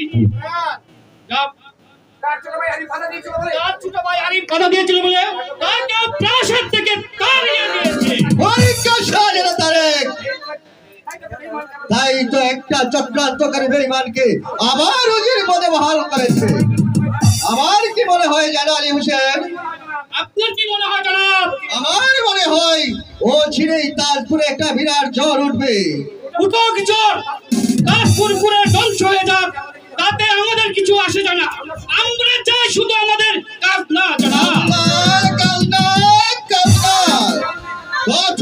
কথা দিয়েছিল বলে তাকে প্রাসাদ থেকে তাড়িয়ে দিয়েছে। তারেক তাই তো একটা চক্রান্তকারী বেঈমানকে আবার উজির পদে বহাল করেছে। আমার কি মনে হয় জানো আলী হোসেন? আপনার কি মনে হয় জনাব? আমার মনে হয় ও ছিঁড়েই তাজপুরে একটা বিরাট ঝড় উঠবে। উঠক ঝড়, তাজপুর পুরো ধ্বংস হয়ে যাক, তাতে আমাদের কিছু আসে যায় না। আমরা চাই শুধু আমাদের কাজ না জনাব।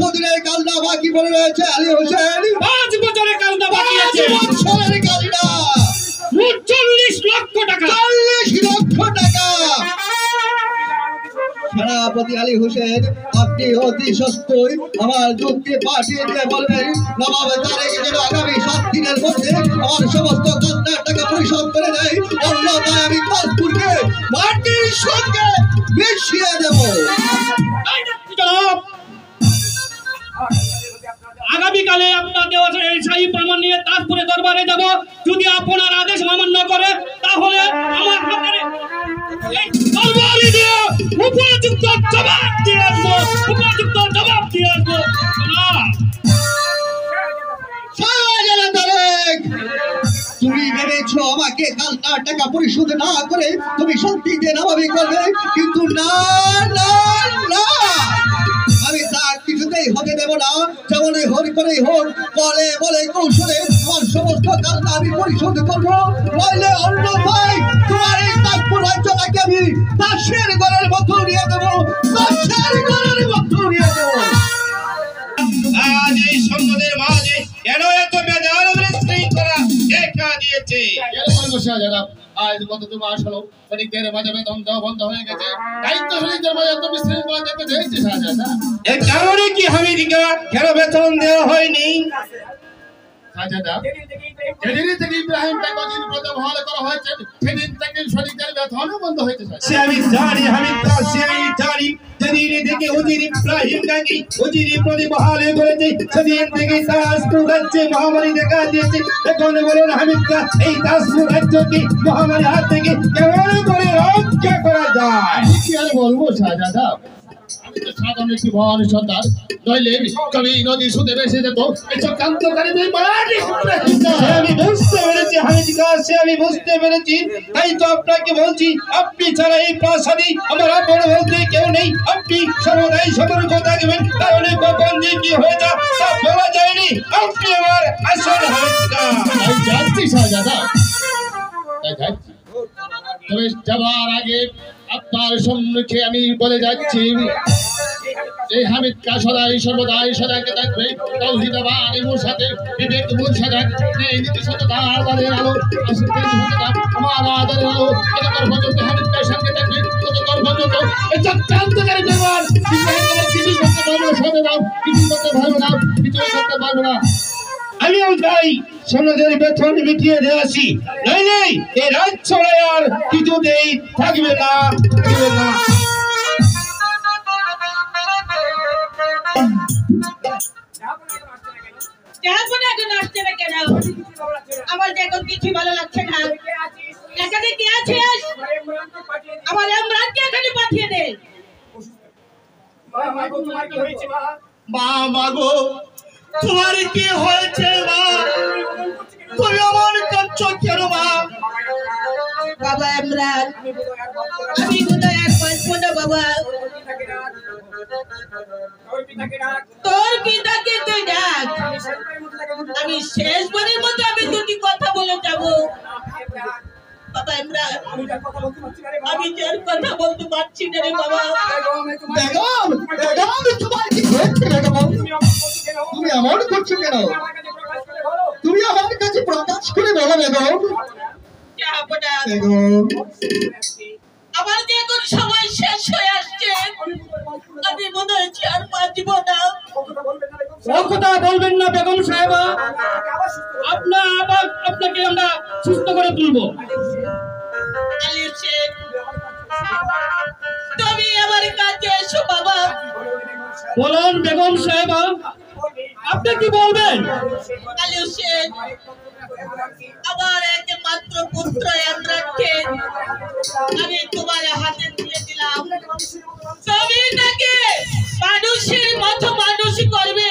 বছরের কালনা বাকি পড়ে রয়েছে আলী হোসেন। 5 বছরের কালনা বাকি আছে। 5 বছরের কালনা 40 লক্ষ টাকা। 40 লক্ষ টাকা। সেনাপতি আলী হোসেন, আপনি অতি সত্যই আমার দূতকে পাঠিয়ে দিয়ে বলবেন নবাব তারেক যেন আগামী 7 দিনের মধ্যে আমার সমস্ত কান্নার টাকা পরিশোধ করে দেয়, অন্যথায় আমি তাজপুরকে মাটির সঙ্গে মিশিয়ে দেব। আগামীকালে আপনার দেওয়া শাহী প্রমাণ নিয়ে তাজপুরে দরবারে যাব। যদি আপনার আদেশ অমান্য করে তাহলে আমার হাতে এই তরবারি দিয়ে উপযুক্ত জবাব দিয়ে আসবো, উপযুক্ত জবাব দিয়ে আসবো। তুমি ভেবেছো আমাকে কালনার টাকা পরিশোধ না করে তুমি শান্তিতে নামাবি করবে, কিন্তু না না না, আমি তা কিছুতেই হতে দেব না। যেমনই হরি করেই হোক, বলে বলে কৌশলে আমার সমস্ত কালনা আমি পরিশোধ করবো, নইলে অন্য ভাই তোমার এই তাজপুর রাজ্যটাকে আমি দাসের ঘরের মতো নিয়ে দেবো, দাসের ঘরের মতো নিয়ে দেবো। আজ এই সম্পদের মাঝে কেন এত বেজার বিশৃঙ্খলা দেখা দিয়েছে? আজ গত 2 মাস হলো সৈনিকদের মাঝে বেতন দেওয়া বন্ধ হয়ে গেছে। দায়িত্ব সৈনিকদের মাঝে এত বিশৃঙ্খলা দেখতে দেখছি শাহজাদা। এর কারণে কি হামিদিকে কেন বেতন দেওয়া হয়নি? শাহজাদা, যেদিন থেকে ইব্রাহিম টাকাজির পদে বহাল করা হয়েছে সেদিন থেকে সৈনিকদের বেতনও বন্ধ হয়েছে। সে আমি জানি, সে আমি জানি। যেদিন থেকে উজির ইব্রাহিম নাকি উজির পদে বহাল করেছে সেদিন থেকে তাজপুর রাজ্যে মহামারী দেখা দিয়েছে। এখন বলুন হামিদকা, এই তাজপুর রাজ্যকে মহামারীর হাত থেকে কেমন করে রক্ষা করা যায়? কি আর বলবো শাহজাদা, আমি তো সাধারণ একটি মহান সর্দার, নইলে কবি নদী সুদে বেসে যেত এই চক্রান্তকারীদের মাটি। সে আমি বুঝতে পেরেছি হামিদকা, সে আমি বুঝতে পেরেছি। তাই তো আপনাকে বলছি, আপনি ছাড়া এই প্রাসাদে আমার আপন বলতে কেউ নেই। আপনি সর্বদাই সতর্ক থাকবেন, তাহলে কখন যে কি হয়ে যায় তা বলা যায়নি। আপনি আমার আসল হামিদকা। তাই যাচ্ছি শাহজাদা, তাই যাচ্ছি। তবে যাবার আগে আপনার সম্মুখে আমি বলে যাচ্ছি, এই হামিদকা সদাই সর্বদাই সদাকে থাকবে তাওহীদাবাদ এর সাথে বিবেক মুর্শিদাত এই নীতি সততা আদারের আলো আমার আদারের আলো যতক্ষণ পর্যন্ত হামিদকার সঙ্গে থাকবে ততক্ষণ পর্যন্ত এই চক্রান্তকারী ব্যবহার কিছু করতে পারবো না। সদাই কিছু করতে পারবো না, কিছু করতে পারবো না। আমিও যাই সৈন্যদের বেতন মিটিয়ে দিয়ে আসি, নইলে এই রাজ্য আর কিছুতেই থাকবে না, থাকবে না। আমার যে এখন কিছু ভালো লাগছে না। এখানে কে আছিস? আমার ইমরানকে এখানে পাঠিয়ে দে। মা মাগো, তোমার কি হয়েছে মা? তুমি আমার কাছে কেন মা? বাবা ইমরান আমি বোধহয় আর বাঁচবো না বাবা তোর পিতাকে তুই ডাক আমি শেষবারের মতো আমি দুটি কথা বলে যাব বাবা ইমরান আমি যার কথা বলতে পারছি না রে বাবা বেগম বেগম তোমার কি হয়েছে বেগম তুমি এমন করছো কেন তুমি আমার কাছে প্রকাশ করে বলো বেগম যাবনা বেগম আমার যে কোন সময় শেষ হয়ে আসছে আমি মনে হচ্ছে আর বাঁচব না ও কথা বলবেন না বেগম সাহেবা আপনাকে আমরা সুস্থ করে তুলবো আলী শেখ তুমি আমার কাছে এসো বাবা বলুন বেগম সাহেবা আপনি কি বলবেন আলী শেখ আমার একমাত্র পুত্র ইমরানকে আমি তোমার হাতে তুলে দিলাম তুমি তাকে মানুষের মতো মানুষ করবে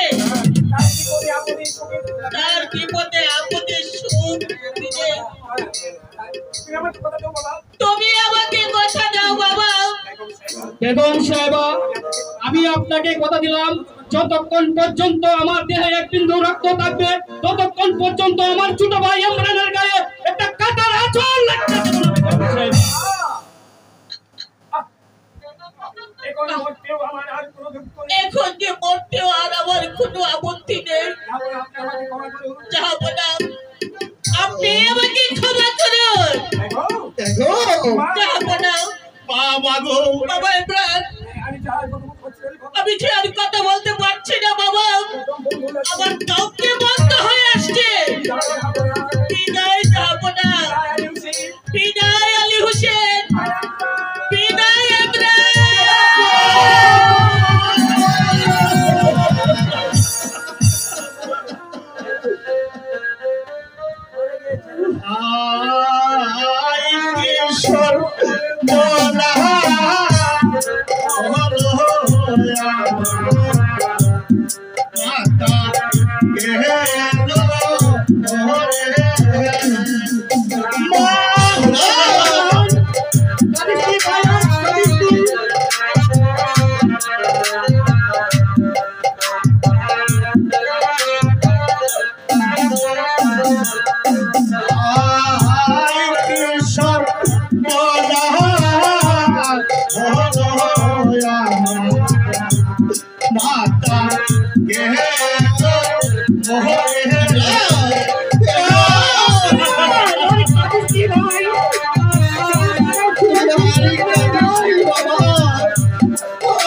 তার বিপদে আপদে সুখ দিবে তুমি আমাকে কথা দাও বাবা বেগম সাহেবা আমি আপনাকে কথা দিলাম যতক্ষণ পর্যন্ত আমার দেহে এক বিন্দু রক্ত থাকবে ততক্ষণ পর্যন্ত আমার ছোট ভাই ইমরানের গায়ে একটা কাঁটার আঁচল লাগবে এখন যে মরতেও আর আমার কোনো আপত্তি নেই যাবো না আপনি আমাকে ক্ষমা করুন যাবো না বাবা ইমরান আমি যে আর কথা বলতে পারছি না বাবা আমার কাউকে বন্ধ হয়ে আসছে বিদায় যাবো না বিদায় আলী হোসেন বিদায় ইমরান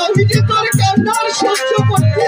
আমি যে তোর কান্নার সহ্য করতে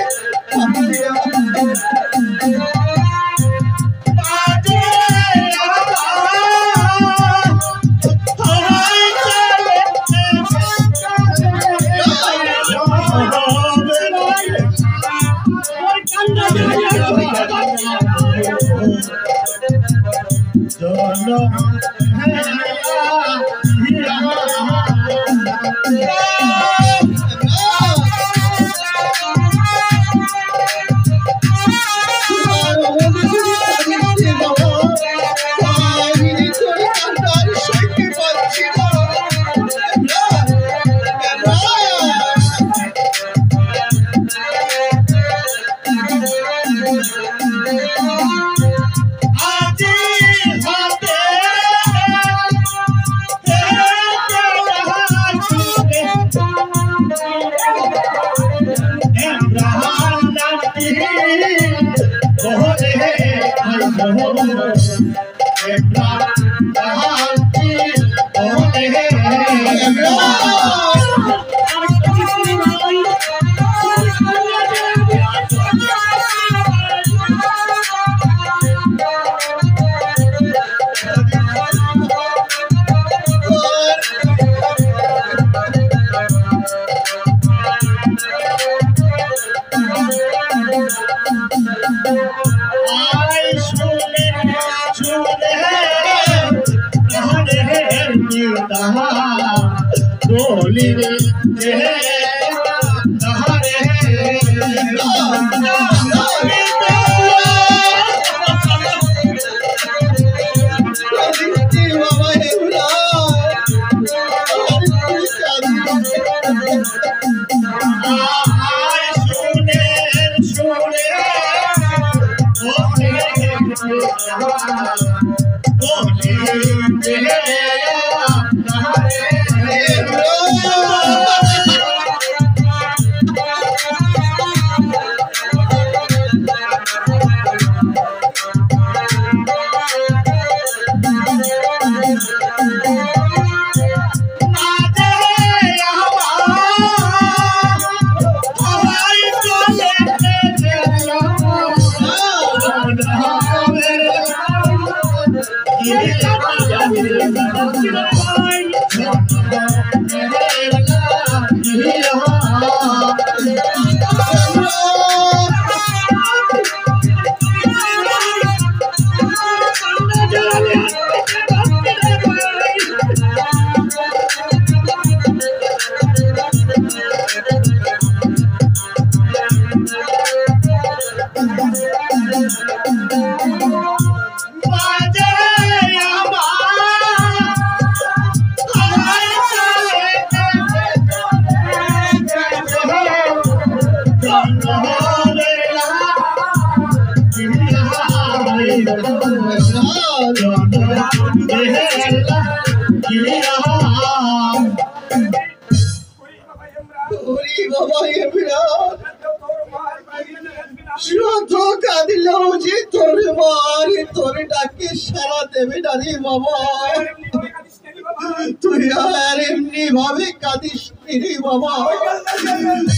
তুই আর এমনি ভাবে কাঁদিস রে বাবা,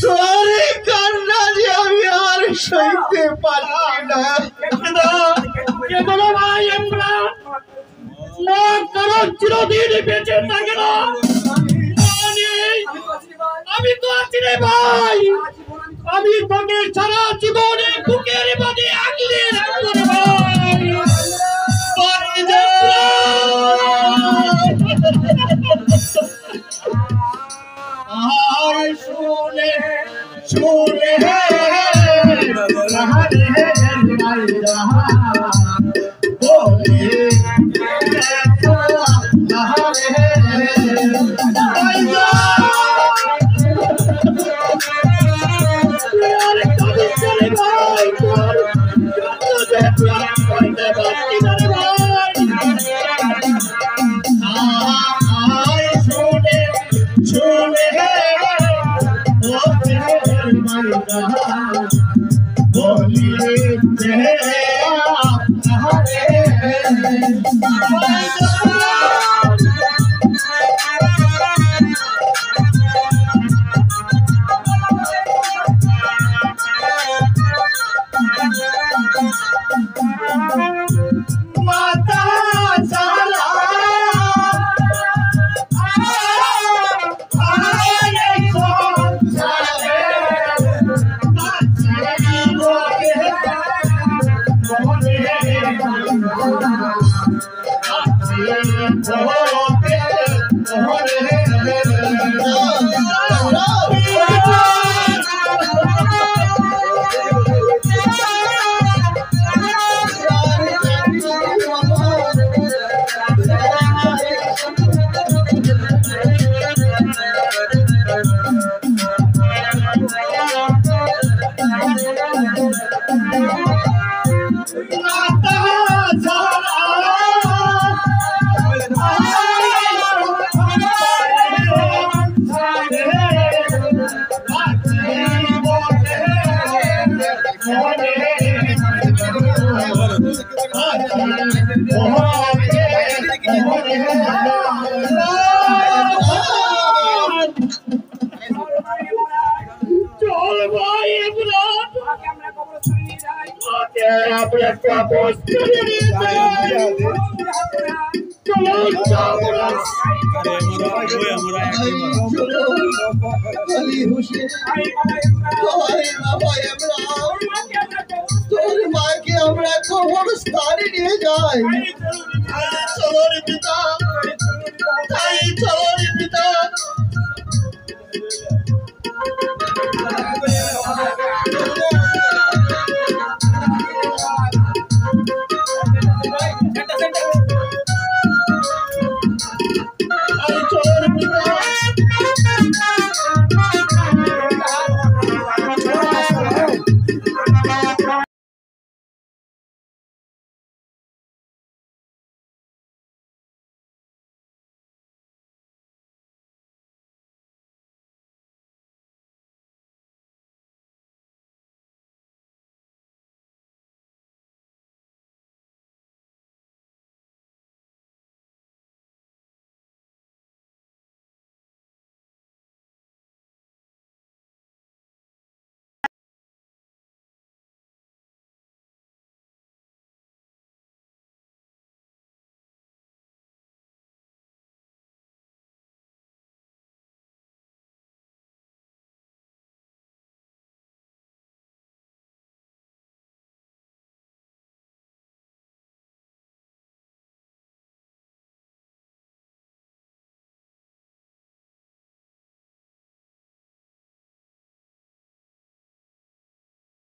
তোর কান্না যে আমি আর সইতে পারছি না। ভাই আমরা চিরদিন বেঁচে থাকে না, আমি তো আছি রে ভাই, আমি তোকে সারা জীবনে বুকের মধ্যে আগলে রাখবো রে ভাই। শুনে শুনে তোর মাকে আমরা কবরস্থানে নিয়ে যাই।